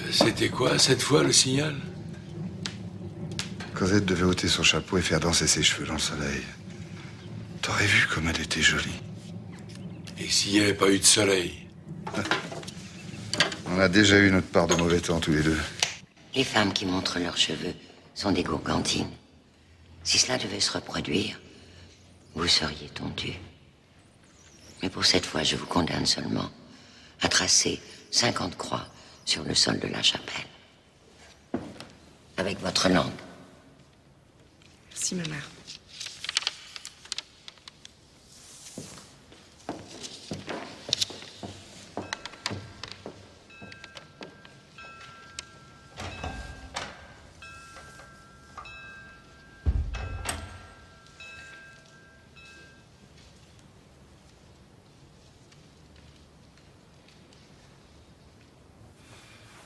C'était quoi, cette fois, le signal? Cosette devait ôter son chapeau et faire danser ses cheveux dans le soleil. T'aurais vu comme elle était jolie. Et s'il n'y avait pas eu de soleil? On a déjà eu notre part de mauvais temps, tous les deux. Les femmes qui montrent leurs cheveux sont des gourgandines. Si cela devait se reproduire, vous seriez tondus. Mais pour cette fois, je vous condamne seulement à tracer 50 croix sur le sol de la chapelle. Avec votre langue. Merci, ma mère.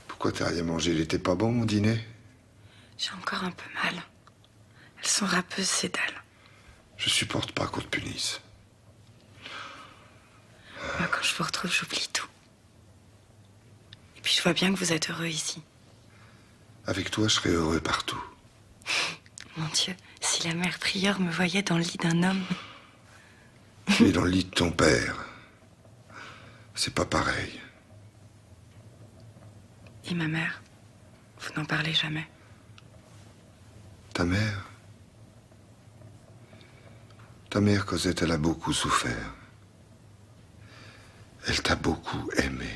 Pourquoi t'as rien mangé? Il était pas bon, mon dîner? J'ai encore un peu mal. Elles sont râpeuses, ces dalles. Je supporte pas qu'on te punisse. Moi, quand je vous retrouve, j'oublie tout. Et puis, je vois bien que vous êtes heureux ici. Avec toi, je serais heureux partout. Mon Dieu, si la mère prieure me voyait dans le lit d'un homme... Tu es dans le lit de ton père. C'est pas pareil. Et ma mère, vous n'en parlez jamais. Ta mère? Ta mère, Cosette, elle a beaucoup souffert. Elle t'a beaucoup aimé.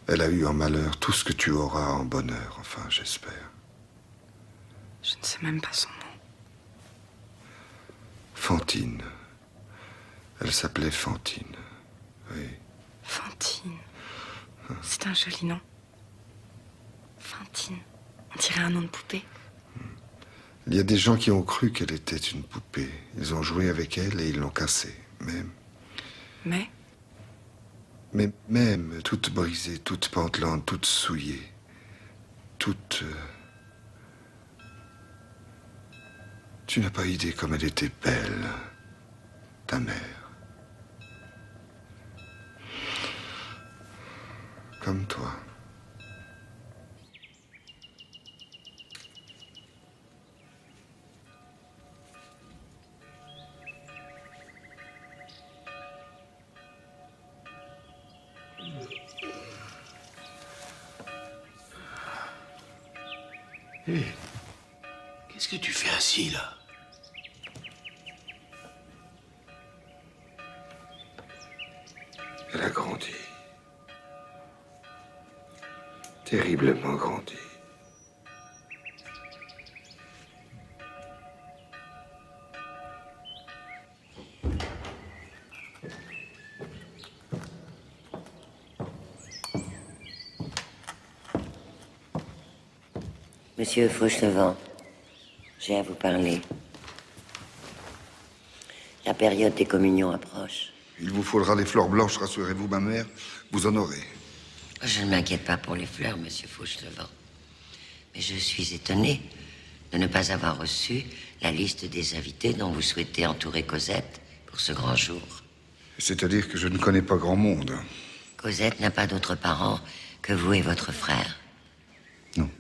Elle a eu en malheur tout ce que tu auras en bonheur, enfin, j'espère. Je ne sais même pas son nom. Fantine. Elle s'appelait Fantine. Oui. Fantine. C'est un joli nom. Fantine. On dirait un nom de poupée. Il y a des gens qui ont cru qu'elle était une poupée. Ils ont joué avec elle et ils l'ont cassée. Mais même, toute brisée, toute pantelante, toute souillée, toute... Tu n'as pas idée comme elle était belle, ta mère. Comme toi. Hé, qu'est-ce que tu fais assis, là? Elle a grandi. Terriblement grandi. Monsieur Fauchelevent, j'ai à vous parler. La période des communions approche. Il vous faudra des fleurs blanches, rassurez-vous, ma mère. Vous en aurez. Je ne m'inquiète pas pour les fleurs, monsieur Fauchelevent. Mais je suis étonnée de ne pas avoir reçu la liste des invités dont vous souhaitez entourer Cosette pour ce grand jour. C'est-à-dire que je ne connais pas grand monde. Cosette n'a pas d'autres parents que vous et votre frère. Non,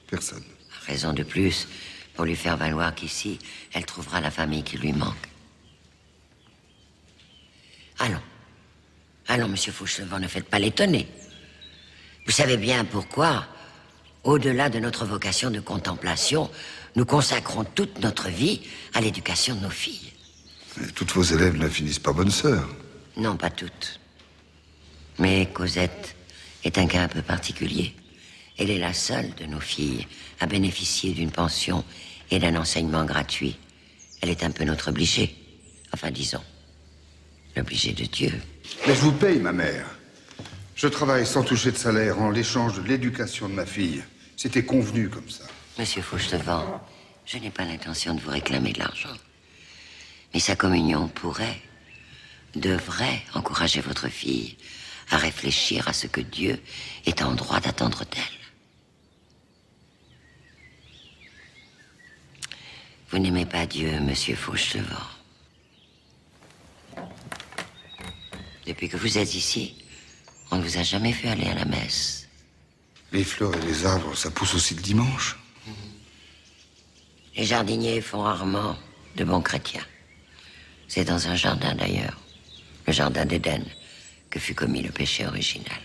personne. Raison de plus pour lui faire valoir qu'ici, elle trouvera la famille qui lui manque. Allons. Allons, monsieur Fauchelevent, ne faites pas l'étonner. Vous savez bien pourquoi, au-delà de notre vocation de contemplation, nous consacrons toute notre vie à l'éducation de nos filles. Et toutes vos élèves ne finissent pas bonnes sœurs. Non, pas toutes. Mais Cosette est un cas un peu particulier. Elle est la seule de nos filles à bénéficier d'une pension et d'un enseignement gratuit. Elle est un peu notre obligée. Enfin, disons, l'obligée de Dieu. Mais je vous paye, ma mère. Je travaille sans toucher de salaire en l'échange de l'éducation de ma fille. C'était convenu comme ça. Monsieur Fauchelevent, je n'ai pas l'intention de vous réclamer de l'argent. Mais sa communion devrait encourager votre fille à réfléchir à ce que Dieu est en droit d'attendre d'elle. Vous n'aimez pas Dieu, monsieur Fauchelevent. Depuis que vous êtes ici, on ne vous a jamais vu aller à la messe. Les fleurs et les arbres, ça pousse aussi le dimanche. Les jardiniers font rarement de bons chrétiens. C'est dans un jardin d'ailleurs, le jardin d'Éden, que fut commis le péché original.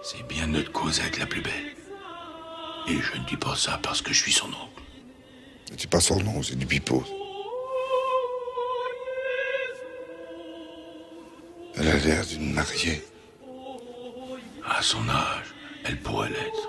C'est bien notre Cosette la plus belle. Et je ne dis pas ça parce que je suis son oncle. C'est pas son nom, c'est du pipeau. Elle a l'air d'une mariée. À son âge, elle pourrait l'être.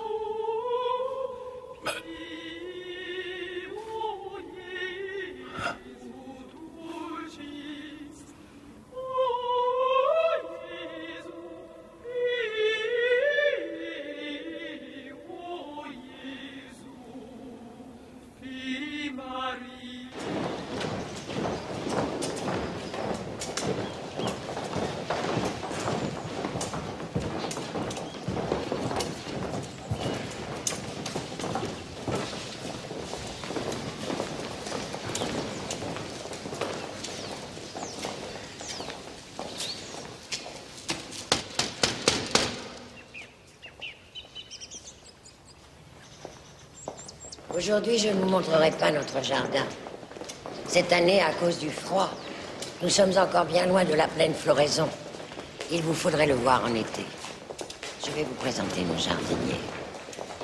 Aujourd'hui, je ne vous montrerai pas notre jardin. Cette année, à cause du froid, nous sommes encore bien loin de la pleine floraison. Il vous faudrait le voir en été. Je vais vous présenter nos jardiniers.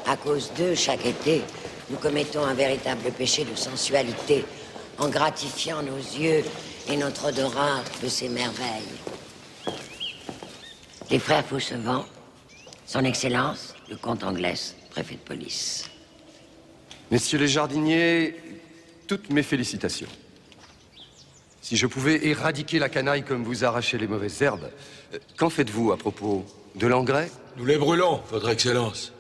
À cause d'eux, chaque été, nous commettons un véritable péché de sensualité en gratifiant nos yeux et notre odorat de ces merveilles. Les frères Fauchelevent, son Excellence, le comte Anglès, préfet de police. Messieurs les jardiniers, toutes mes félicitations. Si je pouvais éradiquer la canaille comme vous arrachez les mauvaises herbes, qu'en faites-vous à propos de l'engrais? Nous les brûlons, Votre Excellence.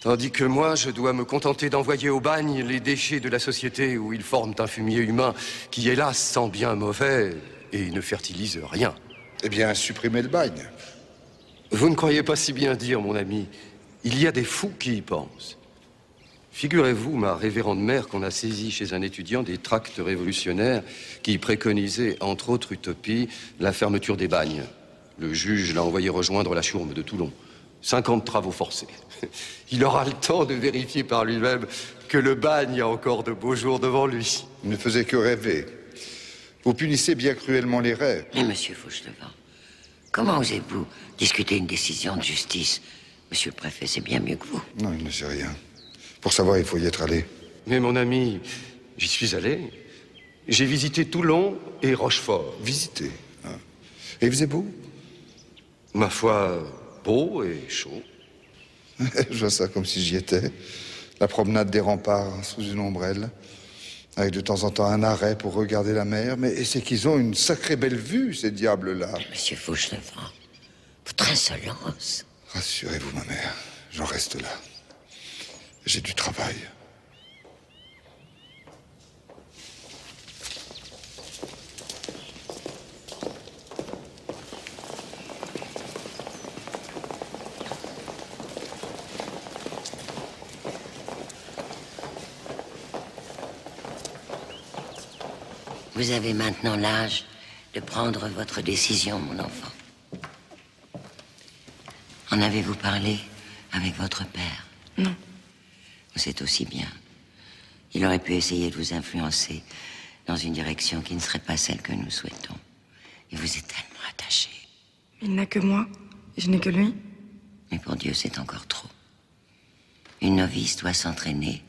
Tandis que moi, je dois me contenter d'envoyer au bagne les déchets de la société où ils forment un fumier humain qui, hélas, sent bien mauvais et ne fertilise rien. Eh bien, supprimez le bagne. Vous ne croyez pas si bien dire, mon ami. Il y a des fous qui y pensent. Figurez-vous, ma révérende mère, qu'on a saisi chez un étudiant des tracts révolutionnaires qui préconisaient, entre autres utopies, la fermeture des bagnes. Le juge l'a envoyé rejoindre la Chourme de Toulon. 50 travaux forcés. Il aura le temps de vérifier par lui-même que le bagne a encore de beaux jours devant lui. Il ne faisait que rêver. Vous punissez bien cruellement les rêves. Mais monsieur Fauchelevent, comment osez-vous discuter une décision de justice? Monsieur le préfet sait bien mieux que vous. Non, il ne sait rien. Pour savoir, il faut y être allé. Mais mon ami, j'y suis allé. J'ai visité Toulon et Rochefort. Visité, hein. Et il faisait beau? Ma foi, beau et chaud. Je vois ça comme si j'y étais. La promenade des remparts sous une ombrelle, avec de temps en temps un arrêt pour regarder la mer. Mais c'est qu'ils ont une sacrée belle vue, ces diables-là. Monsieur Fauchelevent, votre insolence. Rassurez-vous, ma mère, j'en reste là. J'ai du travail. Vous avez maintenant l'âge de prendre votre décision, mon enfant. En avez-vous parlé avec votre père? Non. C'est aussi bien. Il aurait pu essayer de vous influencer dans une direction qui ne serait pas celle que nous souhaitons. Il vous est tellement attaché. Il n'a que moi, je n'ai que lui. Mais pour Dieu, c'est encore trop. Une novice doit s'entraîner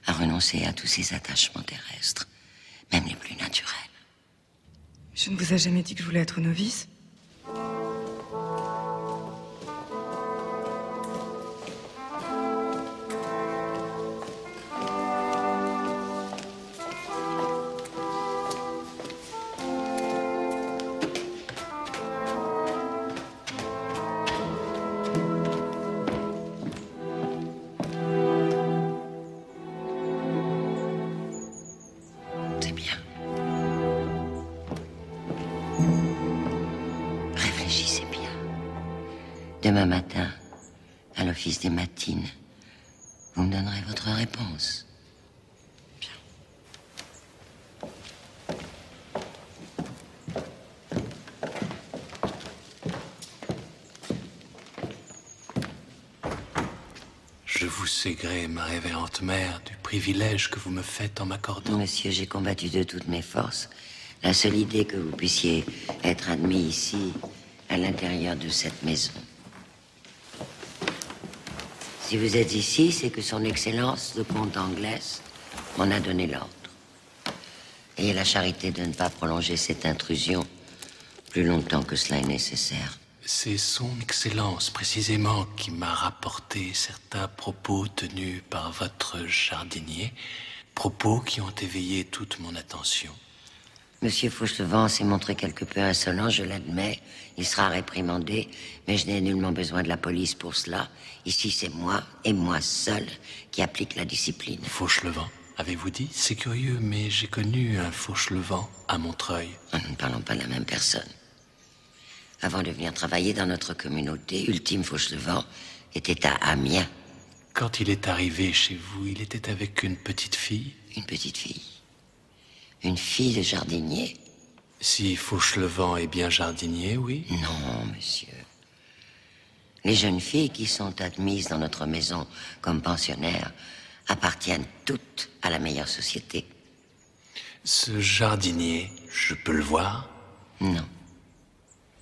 à renoncer à tous ses attachements terrestres, même les plus naturels. Je ne vous ai jamais dit que je voulais être novice. Demain matin, à l'office des matines, vous me donnerez votre réponse. Je vous sais gré, ma révérende mère, du privilège que vous me faites en m'accordant. Monsieur, j'ai combattu de toutes mes forces. La seule idée que vous puissiez être admis ici, à l'intérieur de cette maison. Si vous êtes ici, c'est que son Excellence, le comte d'Anglès, m'en a donné l'ordre. Ayez la charité de ne pas prolonger cette intrusion plus longtemps que cela est nécessaire. C'est son Excellence, précisément, qui m'a rapporté certains propos tenus par votre jardinier, propos qui ont éveillé toute mon attention. Monsieur Fauchelevent s'est montré quelque peu insolent, je l'admets. Il sera réprimandé, mais je n'ai nullement besoin de la police pour cela. Ici, c'est moi, et moi seul, qui applique la discipline. Fauchelevent, avez-vous dit? C'est curieux, mais j'ai connu un Fauchelevent à Montreuil. Nous ne parlons pas de la même personne. Avant de venir travailler dans notre communauté, Ultime Fauchelevent était à Amiens. Quand il est arrivé chez vous, il était avec une petite fille? Une petite fille. Une fille de jardinier. Si Fauchelevent est bien jardinier, oui? Non, monsieur. Les jeunes filles qui sont admises dans notre maison comme pensionnaires appartiennent toutes à la meilleure société. Ce jardinier, je peux le voir? Non.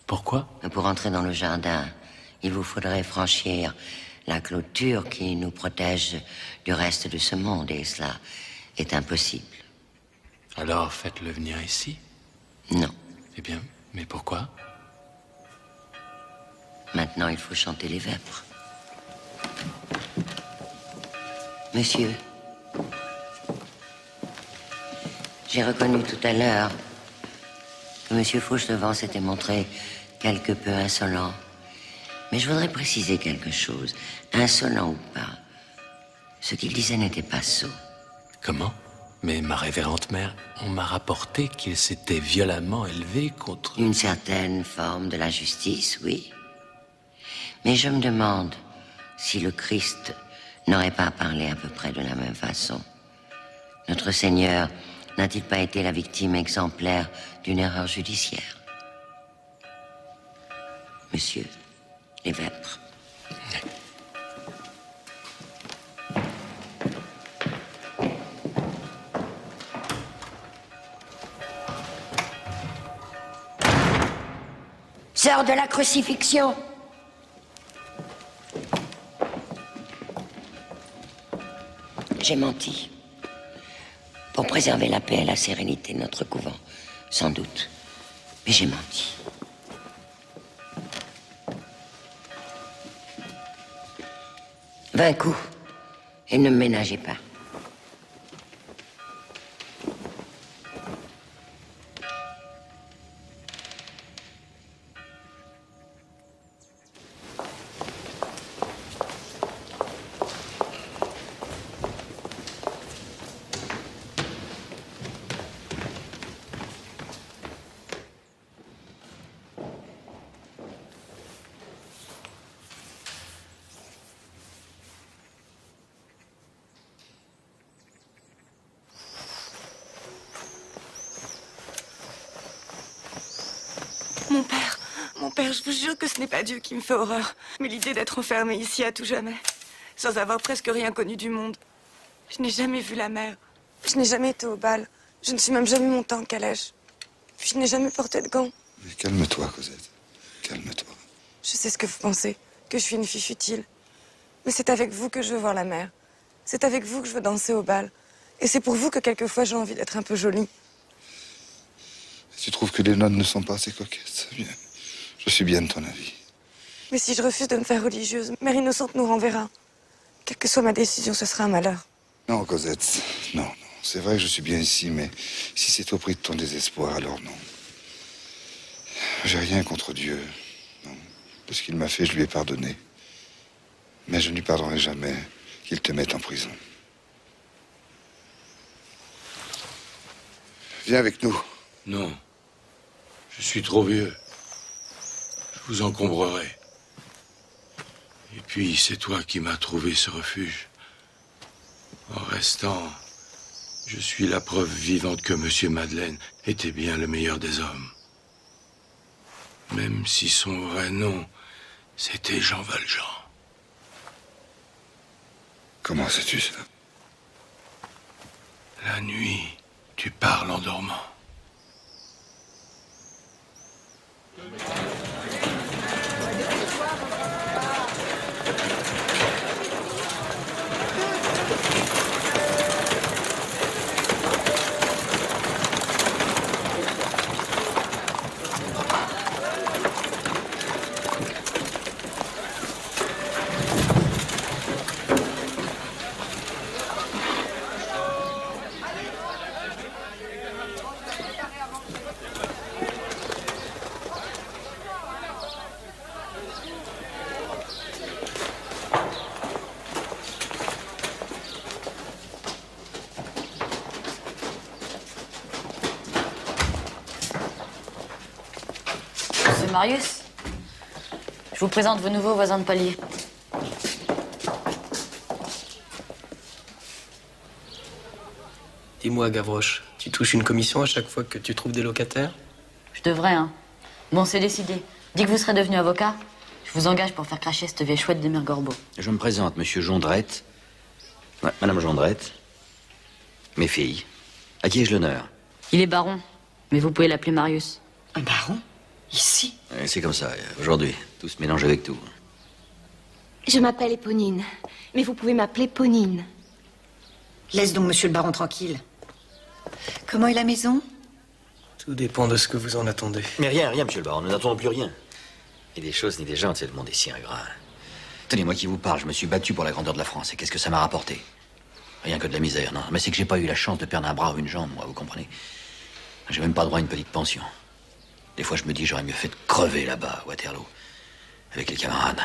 Pourquoi? Pour entrer dans le jardin, il vous faudrait franchir la clôture qui nous protège du reste de ce monde, et cela est impossible. Alors faites-le venir ici? Non. Eh bien, mais pourquoi? Maintenant, il faut chanter les vêpres. Monsieur, j'ai reconnu tout à l'heure que monsieur Fauchelevent s'était montré quelque peu insolent. Mais je voudrais préciser quelque chose. Insolent ou pas, ce qu'il disait n'était pas sot. Comment? Mais ma révérende mère, on m'a rapporté qu'il s'était violemment élevé contre... Une certaine forme de la justice, oui. Mais je me demande si le Christ n'aurait pas parlé à peu près de la même façon. Notre Seigneur n'a-t-il pas été la victime exemplaire d'une erreur judiciaire? Monsieur, les vêpres. Sors de la crucifixion. J'ai menti. Pour préserver la paix et la sérénité de notre couvent, sans doute. Mais j'ai menti. 20 coups. Et ne me ménagez pas. Mon père, je vous jure que ce n'est pas Dieu qui me fait horreur, mais l'idée d'être enfermée ici à tout jamais, sans avoir presque rien connu du monde. Je n'ai jamais vu la mer, je n'ai jamais été au bal, je ne suis même jamais montée en calèche. Je n'ai jamais porté de gants. Mais calme-toi, Cosette. Calme-toi. Je sais ce que vous pensez, que je suis une fille futile. Mais c'est avec vous que je veux voir la mer. C'est avec vous que je veux danser au bal. Et c'est pour vous que quelquefois j'ai envie d'être un peu jolie. Tu trouves que les nonnes ne sont pas assez coquettes? Bien. Je suis bien de ton avis. Mais si je refuse de me faire religieuse, Mère Innocente nous renverra. Quelle que soit ma décision, ce sera un malheur. Non, Cosette. Non, non. C'est vrai que je suis bien ici, mais si c'est au prix de ton désespoir, alors non. J'ai rien contre Dieu. Non. De ce qu'il m'a fait, je lui ai pardonné. Mais je ne lui pardonnerai jamais qu'il te mette en prison. Viens avec nous. Non. Je suis trop vieux. Je vous encombrerai. Et puis, c'est toi qui m'as trouvé ce refuge. En restant, je suis la preuve vivante que Monsieur Madeleine était bien le meilleur des hommes. Même si son vrai nom, c'était Jean Valjean. Comment sais-tu ça? La nuit, tu parles en dormant. Marius, je vous présente vos nouveaux voisins de palier. Dis-moi, Gavroche, tu touches une commission à chaque fois que tu trouves des locataires? Je devrais, hein. Bon, c'est décidé. Dès que vous serez devenu avocat, je vous engage pour faire cracher cette vieille chouette de Mère Gorbeau. Je me présente, monsieur Jondrette. Ouais, madame Jondrette. Mes filles. À qui ai-je l'honneur? Il est baron, mais vous pouvez l'appeler Marius. Un baron? Ici? Ouais, c'est comme ça, aujourd'hui. Tout se mélange avec tout. Je m'appelle Éponine, mais vous pouvez m'appeler Ponine. Laisse donc monsieur le baron tranquille. Comment est la maison? Tout dépend de ce que vous en attendez. Mais rien, monsieur le baron, nous n'attendons plus rien. Ni des choses, ni des gens, c'est le monde est si ingrat. Tenez, moi qui vous parle, je me suis battu pour la grandeur de la France. Et qu'est-ce que ça m'a rapporté? Rien que de la misère, non. Mais c'est que j'ai pas eu la chance de perdre un bras ou une jambe, moi, vous comprenez? J'ai même pas droit à une petite pension. Des fois, je me dis, j'aurais mieux fait de crever là-bas, à Waterloo, avec les camarades.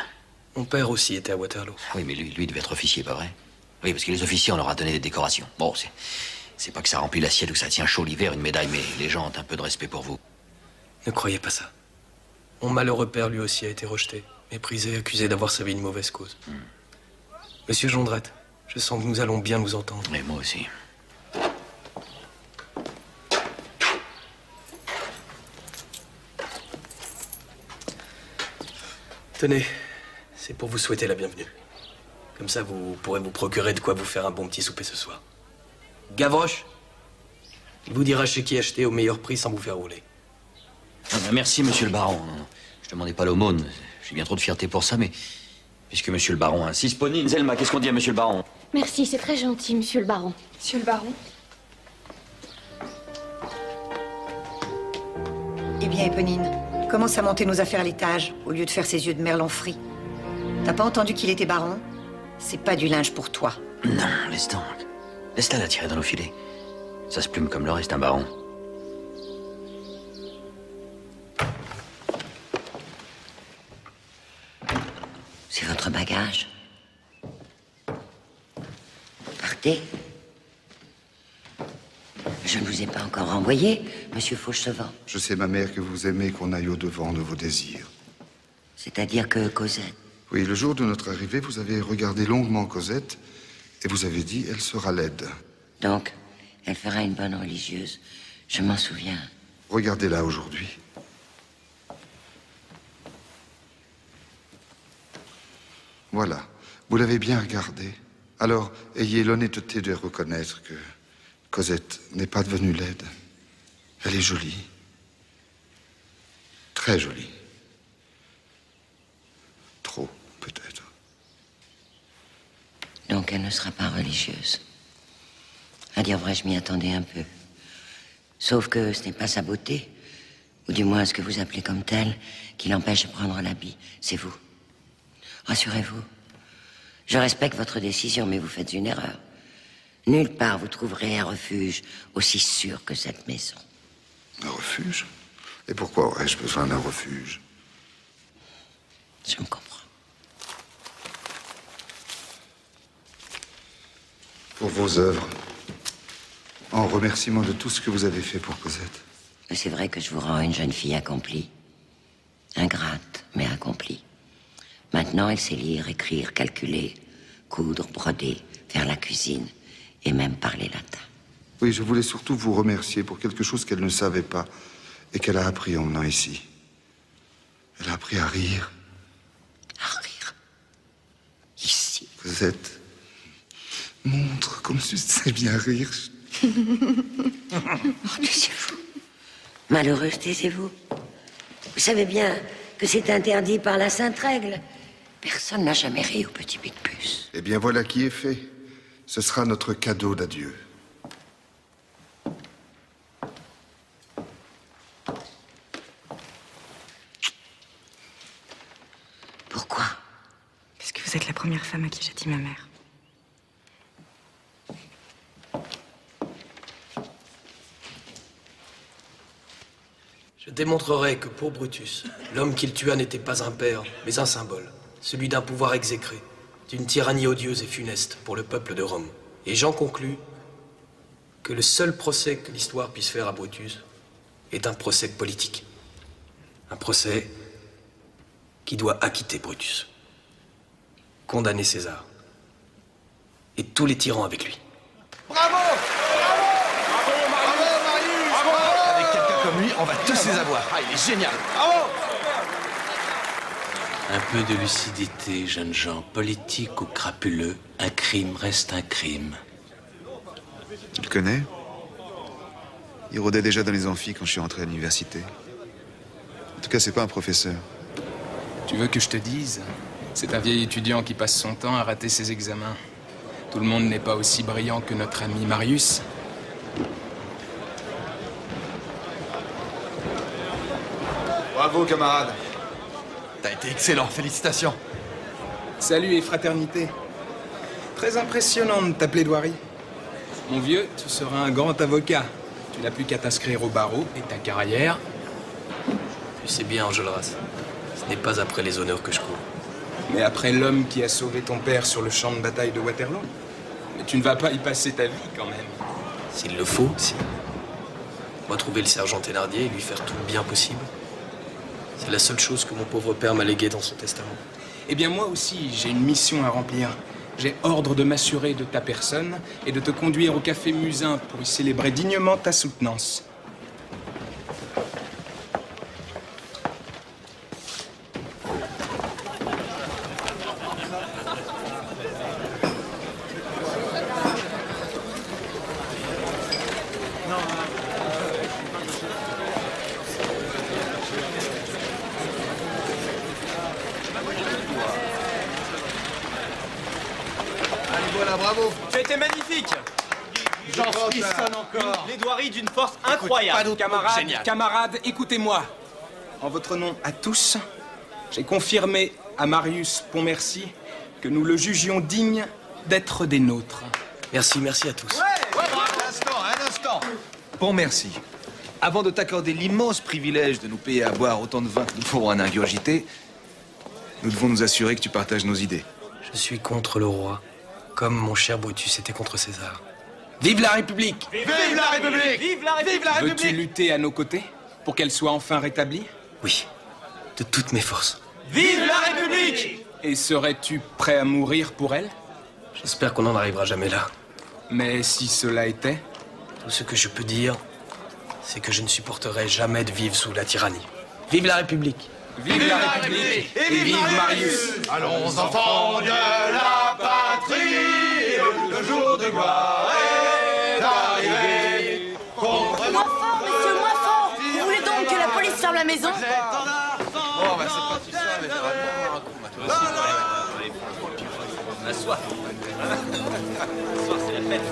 Mon père aussi était à Waterloo. Oui, mais lui devait être officier, pas vrai? Oui, parce que les officiers, on leur a donné des décorations. Bon, c'est pas que ça remplit l'assiette ou que ça tient chaud l'hiver, une médaille, mais les gens ont un peu de respect pour vous. Ne croyez pas ça. Mon malheureux père, lui aussi, a été rejeté, méprisé, accusé d'avoir servi une mauvaise cause. Monsieur Jondrette, Je sens que nous allons bien nous entendre. Et moi aussi. Tenez, c'est pour vous souhaiter la bienvenue. Comme ça, vous pourrez vous procurer de quoi vous faire un bon petit souper ce soir. Gavroche, il vous dira chez qui acheter au meilleur prix sans vous faire rouler. Ah ben merci, monsieur le baron. Je demandais pas l'aumône. J'ai bien trop de fierté pour ça, mais puisque monsieur le baron insiste. Ponine, Zelma, qu'est-ce qu'on dit à monsieur le baron? Merci, c'est très gentil, monsieur le baron. Monsieur le baron. Eh bien, Éponine, commence à monter nos affaires à l'étage, au lieu de faire ses yeux de merlan frit. T'as pas entendu qu'il était baron? C'est pas du linge pour toi. Non, laisse donc. Laisse-la la tirer dans nos filets. Ça se plume comme le reste, un baron. C'est votre bagage. Partez. Je ne vous ai pas encore envoyé, monsieur Fauchelevent. Je sais, ma mère, que vous aimez qu'on aille au-devant de vos désirs. C'est-à-dire que Cosette... Oui, le jour de notre arrivée, vous avez regardé longuement Cosette et vous avez dit, elle sera laide. Donc, elle fera une bonne religieuse. Je m'en souviens. Regardez-la aujourd'hui. Voilà, vous l'avez bien regardée. Alors, ayez l'honnêteté de reconnaître que Cosette n'est pas devenue laide. Elle est jolie. Très jolie. Trop, peut-être. Donc, elle ne sera pas religieuse. À dire vrai, je m'y attendais un peu. Sauf que ce n'est pas sa beauté, ou du moins ce que vous appelez comme telle, qui l'empêche de prendre l'habit. C'est vous. Rassurez-vous. Je respecte votre décision, mais vous faites une erreur. Nulle part vous trouverez un refuge aussi sûr que cette maison. Un refuge? Et pourquoi aurais-je besoin d'un refuge? Je me comprends. Pour vos œuvres. En remerciement de tout ce que vous avez fait pour Cosette. Mais c'est vrai que je vous rends une jeune fille accomplie. Ingrate, mais accomplie. Maintenant, elle sait lire, écrire, calculer, coudre, broder, faire la cuisine et même parler latin. Oui, je voulais surtout vous remercier pour quelque chose qu'elle ne savait pas et qu'elle a appris en venant ici. Elle a appris à rire. À rire? Ici? Cosette, montre comme tu sais bien rire. Oh, taisez-vous. Malheureuse, taisez-vous. Vous savez bien que c'est interdit par la sainte règle. Personne n'a jamais ri au petit Picpus. Eh bien, voilà qui est fait. Ce sera notre cadeau d'adieu. Pourquoi? Parce que vous êtes la première femme à qui j'ai dit ma mère. Je démontrerai que pour Brutus, l'homme qu'il tua n'était pas un père, mais un symbole. Celui d'un pouvoir exécré, d'une tyrannie odieuse et funeste pour le peuple de Rome. Et j'en conclus que le seul procès que l'histoire puisse faire à Brutus est un procès politique. Un procès qui doit acquitter Brutus, condamner César et tous les tyrans avec lui. Bravo! Bravo, Marius! Bravo! Avec quelqu'un comme lui, on va tous les avoir. Ah, il est génial. Bravo! Un peu de lucidité, jeunes gens. Politique ou crapuleux, un crime reste un crime. Tu le connais? Il rôdait déjà dans les amphis quand je suis rentré à l'université. En tout cas, c'est pas un professeur. Tu veux que je te dise? C'est un vieil étudiant qui passe son temps à rater ses examens. Tout le monde n'est pas aussi brillant que notre ami Marius. Bravo, camarade. T'as été excellent, félicitations. Salut et fraternité. Très impressionnante ta plaidoirie. Mon vieux, tu seras un grand avocat. Tu n'as plus qu'à t'inscrire au barreau et ta carrière... Tu sais bien, Enjolras, ce n'est pas après les honneurs que je cours. Mais après l'homme qui a sauvé ton père sur le champ de bataille de Waterloo? Mais tu ne vas pas y passer ta vie, quand même. S'il le faut, si. Retrouver le sergent Thénardier et lui faire tout le bien possible. C'est la seule chose que mon pauvre père m'a léguée dans son testament. Eh bien, moi aussi, j'ai une mission à remplir. j'ai ordre de m'assurer de ta personne et de te conduire au café Musin pour y célébrer dignement ta soutenance. Voilà, bravo. Tu as été magnifique. J'en frissonne encore. Les plaidoiries d'une force incroyable. Camarades, écoutez-moi. En votre nom à tous, j'ai confirmé à Marius Pontmercy que nous le jugions digne d'être des nôtres. Merci à tous. Un instant. Pontmercy, avant de t'accorder l'immense privilège de nous payer à boire autant de vin que nous pourrons en ingurgiter, nous devons nous assurer que tu partages nos idées. Je suis contre le roi, comme mon cher Brutus était contre César. Vive la République! Vive la République! Vive la République! Veux-tu lutter à nos côtés pour qu'elle soit enfin rétablie? Oui, de toutes mes forces. Vive la République! Et serais-tu prêt à mourir pour elle? J'espère qu'on n'en arrivera jamais là. Mais si cela était? Tout ce que je peux dire, c'est que je ne supporterai jamais de vivre sous la tyrannie. Vive la République! Vive la République! Et vive Marius! Allons, enfants de la patrie, le jour de gloire est arrivé. Moins fort, monsieur, moins fort! Vous voulez donc que la police ferme la maison? Bon, bah c'est pas tout ça, mais j'aurais bien voir un coup, maintenant. On a soif. Ce soir, c'est la fête.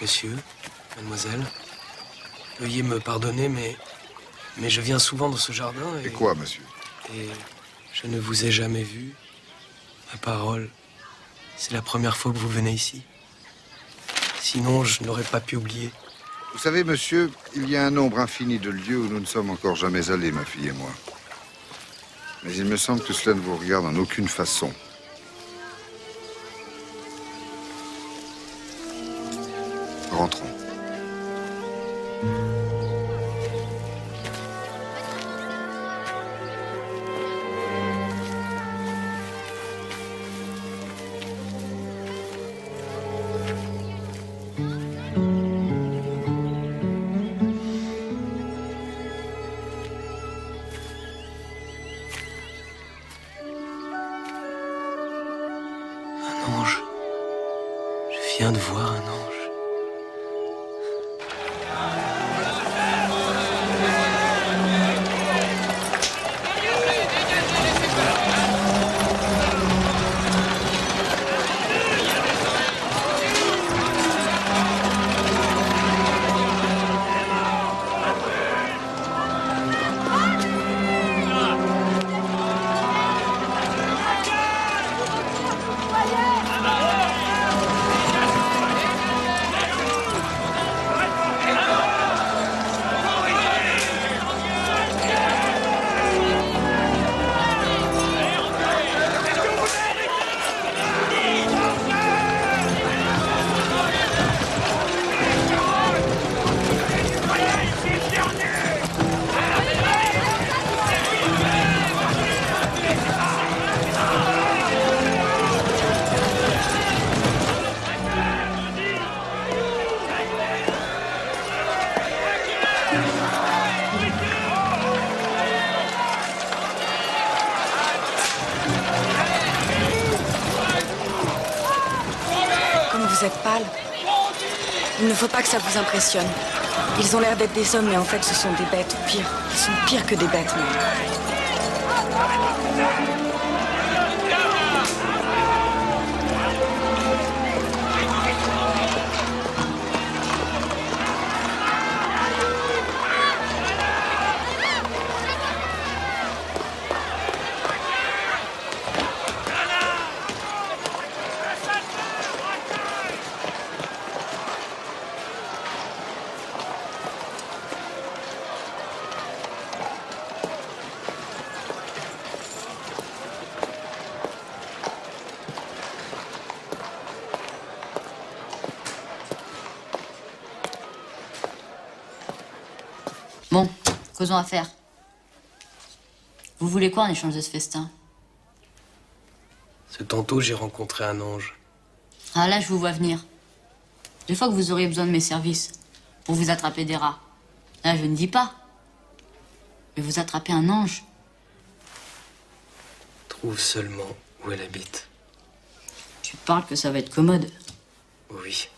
Monsieur, mademoiselle, veuillez me pardonner, mais je viens souvent dans ce jardin et... Et quoi, monsieur? Et je ne vous ai jamais vu. Ma parole, c'est la première fois que vous venez ici. Sinon, je n'aurais pas pu oublier. Vous savez, monsieur, il y a un nombre infini de lieux où nous ne sommes encore jamais allés, ma fille et moi. Mais il me semble que cela ne vous regarde en aucune façon. Rentrons. Un ange. Je viens de voir un ange. Vous êtes pâle. Il ne faut pas que ça vous impressionne. Ils ont l'air d'être des hommes, mais en fait, ce sont des bêtes. Ou pire, ils sont pires que des bêtes, même. Bon, causons affaire. Vous voulez quoi en échange de ce festin? Ce tantôt, j'ai rencontré un ange. Ah là, je vous vois venir. Des fois que vous auriez besoin de mes services pour vous attraper des rats. Là, je ne dis pas. Mais vous attrapez un ange. Trouve seulement où elle habite. Tu parles que ça va être commode. Oui.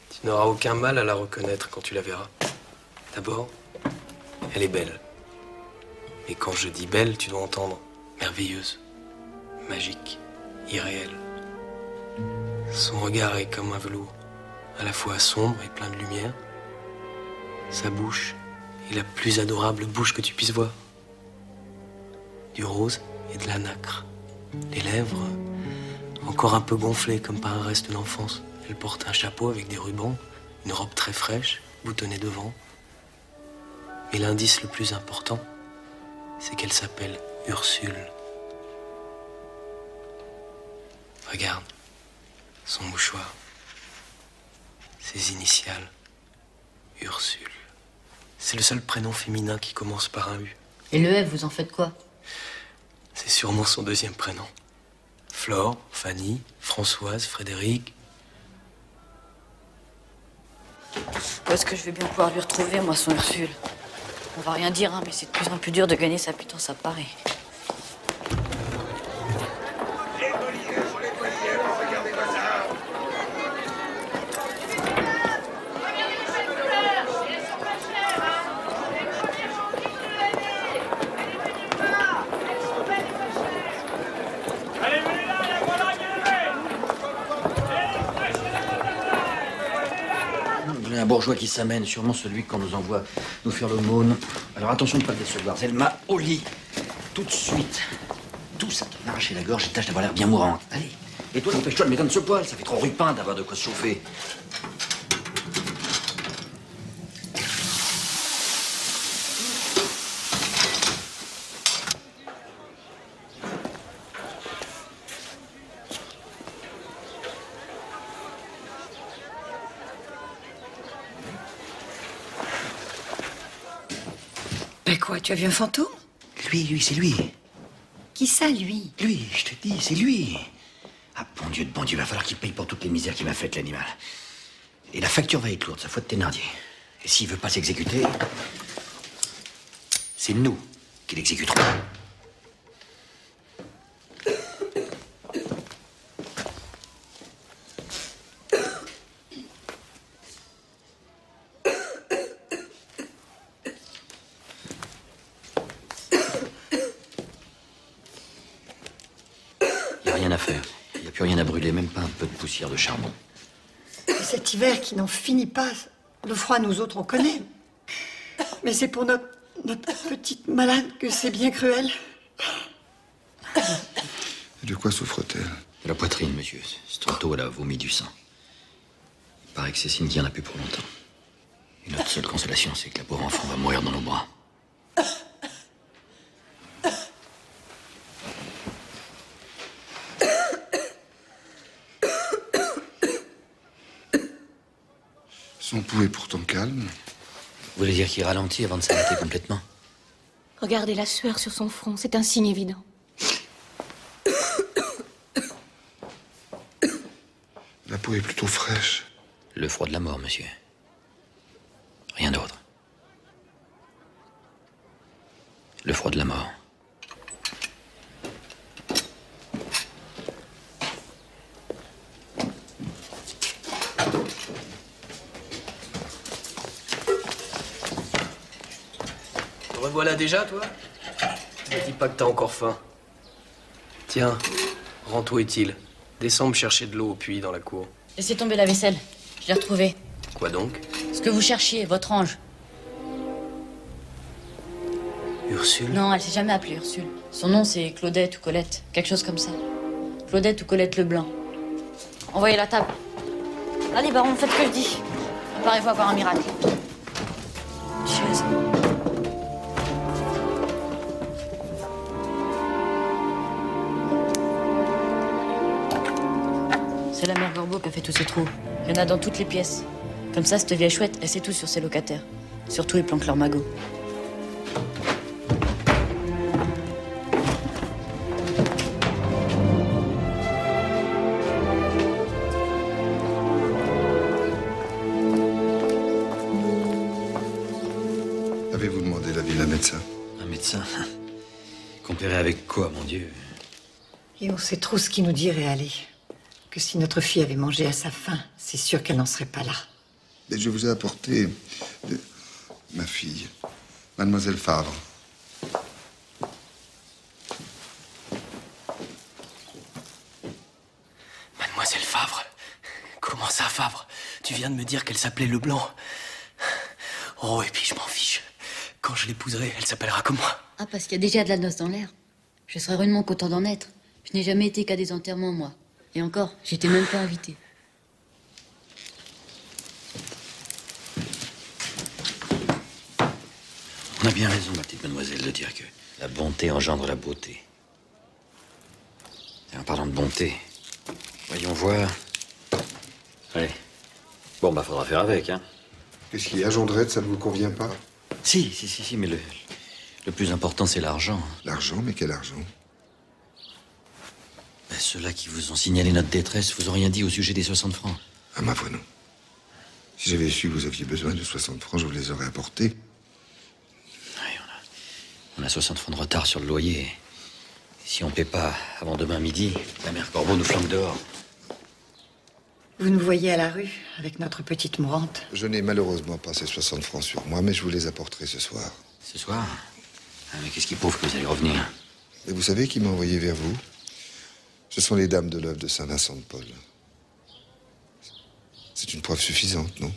Tu n'auras aucun mal à la reconnaître quand tu la verras. D'abord, elle est belle. Et quand je dis belle, tu dois entendre merveilleuse, magique, irréelle. Son regard est comme un velours, à la fois sombre et plein de lumière. Sa bouche est la plus adorable bouche que tu puisses voir. Du rose et de la nacre. Les lèvres, encore un peu gonflées comme par un reste d'enfance. Elle porte un chapeau avec des rubans, une robe très fraîche, boutonnée devant. Mais l'indice le plus important, c'est qu'elle s'appelle Ursule. Regarde, son mouchoir, ses initiales, Ursule. C'est le seul prénom féminin qui commence par un U. Et le F, vous en faites quoi? C'est sûrement son deuxième prénom. Flore, Fanny, Françoise, Frédéric. Où est-ce que je vais bien pouvoir lui retrouver, moi, son Ursule? On va rien dire, hein, mais c'est de plus en plus dur de gagner sa pitance, ça paraît. Un bourgeois qui s'amène, sûrement celui qu'on nous envoie nous faire l'aumône. Alors attention de ne pas le décevoir. Zelma, au lit, tout de suite. Tout ça t'en arracher la gorge et tâche d'avoir l'air bien mourante. Allez. Et toi, empêche-toi de m'étonner ce poil, ça fait trop rupin d'avoir de quoi se chauffer. Ben quoi, tu as vu un fantôme? Lui, c'est lui. Qui ça, lui? Lui, je te dis, c'est lui. Ah, bon Dieu, va falloir qu'il paye pour toutes les misères qu'il m'a faites, l'animal. Et la facture va être lourde, ça faut de Thénardier. Et s'il veut pas s'exécuter, c'est nous qui l'exécuterons. Rien à faire. Il n'y a plus rien à brûler, même pas un peu de poussière de charbon. Et cet hiver qui n'en finit pas, le froid, nous autres, on connaît. Mais c'est pour notre petite malade que c'est bien cruel. Et de quoi souffre-t-elle? De la poitrine, monsieur. Ce tantôt, elle a vomi du sang. Il paraît que c'est signe qu'il n'y en a plus pour longtemps. Et notre seule consolation, c'est que la pauvre enfant va mourir dans nos bras. Son pouls est pourtant calme. Vous voulez dire qu'il ralentit avant de s'arrêter complètement? Regardez la sueur sur son front, c'est un signe évident. La peau est plutôt fraîche. Le froid de la mort, monsieur. Rien d'autre. Le froid de la mort. revoilà déjà, toi? Ne dis pas que t'as encore faim. Tiens, rends-toi utile. Descends me chercher de l'eau au puits dans la cour. Laissez tomber la vaisselle. Je l'ai retrouvée. Quoi donc? Ce que vous cherchiez, votre ange. Ursule? Non, elle s'est jamais appelée Ursule. Son nom, c'est Claudette ou Colette. Quelque chose comme ça. Claudette ou Colette Leblanc. Envoyez la table. Allez, baron, faites ce que je dis. Préparez-vous à voir un miracle. Chaise. C'est la mère Gorbeau qui a fait tous ces trous. Il y en a dans toutes les pièces. Comme ça, cette vieille chouette, elle sait tout sur ses locataires. Surtout, ils planquent leurs magots. Avez-vous demandé l'avis d'un médecin? Un médecin? Comparé avec quoi, mon Dieu? Et on sait trop ce qu'il nous dirait, aller. Que si notre fille avait mangé à sa faim, c'est sûr qu'elle n'en serait pas là. Et je vous ai apporté ma fille, Mademoiselle Favre. Mademoiselle Favre? Comment ça, Favre? Tu viens de me dire qu'elle s'appelait Leblanc. Oh, et puis je m'en fiche. Quand je l'épouserai, elle s'appellera comme moi. Ah, parce qu'il y a déjà de la noce dans l'air. Je serais rudement content d'en être. Je n'ai jamais été qu'à des enterrements, moi. Et encore, j'étais même pas invitée. On a bien raison, ma petite mademoiselle, de dire que la bonté engendre la beauté. Et en parlant de bonté, voyons voir. Allez. Bon, bah, faudra faire avec, hein. Qu'est-ce qu'il y a, Jondrette? Ça ne vous convient pas? Si, mais le plus important, c'est l'argent. L'argent? Mais quel argent? Ben, ceux-là qui vous ont signalé notre détresse vous ont rien dit au sujet des 60 francs. Ah, ma foi, non. Si j'avais su que vous aviez besoin de 60 francs, je vous les aurais apportés. On a 60 francs de retard sur le loyer. Et si on paie pas avant demain midi, la mère Corbeau nous flanque dehors. Vous nous voyez à la rue, avec notre petite mourante. Je n'ai malheureusement pas ces 60 francs sur moi, mais je vous les apporterai ce soir. Ce soir? Ah, mais qu'est-ce qui prouve que vous allez revenir? Et vous savez qui m'a envoyé vers vous? Ce sont les dames de l'œuvre de Saint-Vincent de Paul. C'est une preuve suffisante, non?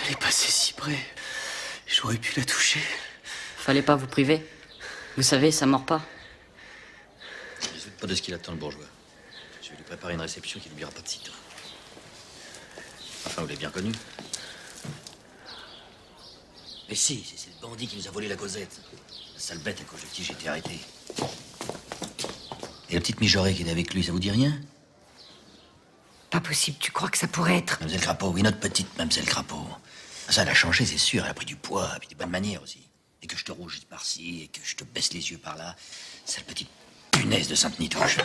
Elle est passée si près. J'aurais pu la toucher. Fallait pas vous priver. Vous savez, ça mord pas. Je ne doute pas de ce qu'il attend, le bourgeois. Je vais lui préparer une réception qui n'oubliera pas de sitôt. Enfin, vous l'avez bien connu. Mais si, c'est le bandit qui nous a volé la Cosette. La sale bête à cause de qui j'ai été arrêté. Et la petite mijaurée qui était avec lui, ça vous dit rien? Pas possible, tu crois que ça pourrait être... Mademoiselle Crapaud, oui, notre petite Mademoiselle Crapaud. Ça, elle a changé, c'est sûr. Elle a pris du poids, et puis des bonnes manières aussi. Et que je te rougisse par-ci, et que je te baisse les yeux par-là. Sale petite punaise de Sainte-Nitouche.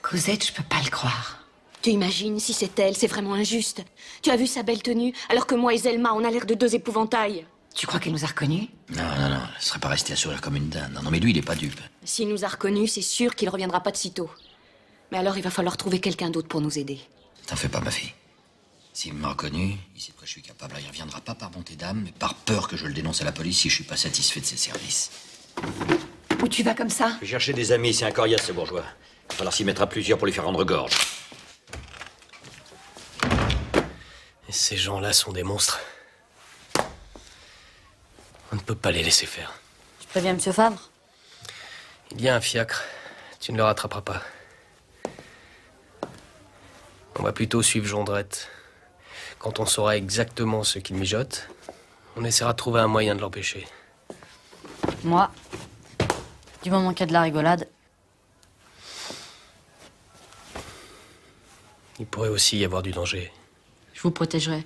Cosette, je peux pas le croire. Tu imagines, si c'est elle, c'est vraiment injuste. Tu as vu sa belle tenue, alors que moi et Zelma, on a l'air de deux épouvantails. Tu crois qu'elle nous a reconnus? Non, elle serait pas restée à sourire comme une dinde. Non, mais lui, il est pas dupe. S'il nous a reconnus, c'est sûr qu'il reviendra pas de sitôt. Mais alors, il va falloir trouver quelqu'un d'autre pour nous aider. T'en fais pas, ma fille. S'il m'a reconnu, il sait de quoi je suis capable. Il reviendra pas par bonté d'âme, mais par peur que je le dénonce à la police si je suis pas satisfait de ses services. Où tu vas comme ça? Je vais chercher des amis, c'est un coriace, ce bourgeois. Il va falloir s'y mettre à plusieurs pour lui faire rendre gorge. Et ces gens-là sont des monstres. On ne peut pas les laisser faire. Je préviens Monsieur Favre. Il y a un fiacre. Tu ne le rattraperas pas. On va plutôt suivre Jondrette. Quand on saura exactement ce qu'il mijote, on essaiera de trouver un moyen de l'empêcher. Moi, du moment qu'il y a de la rigolade, Il pourrait aussi y avoir du danger. Je vous protégerai.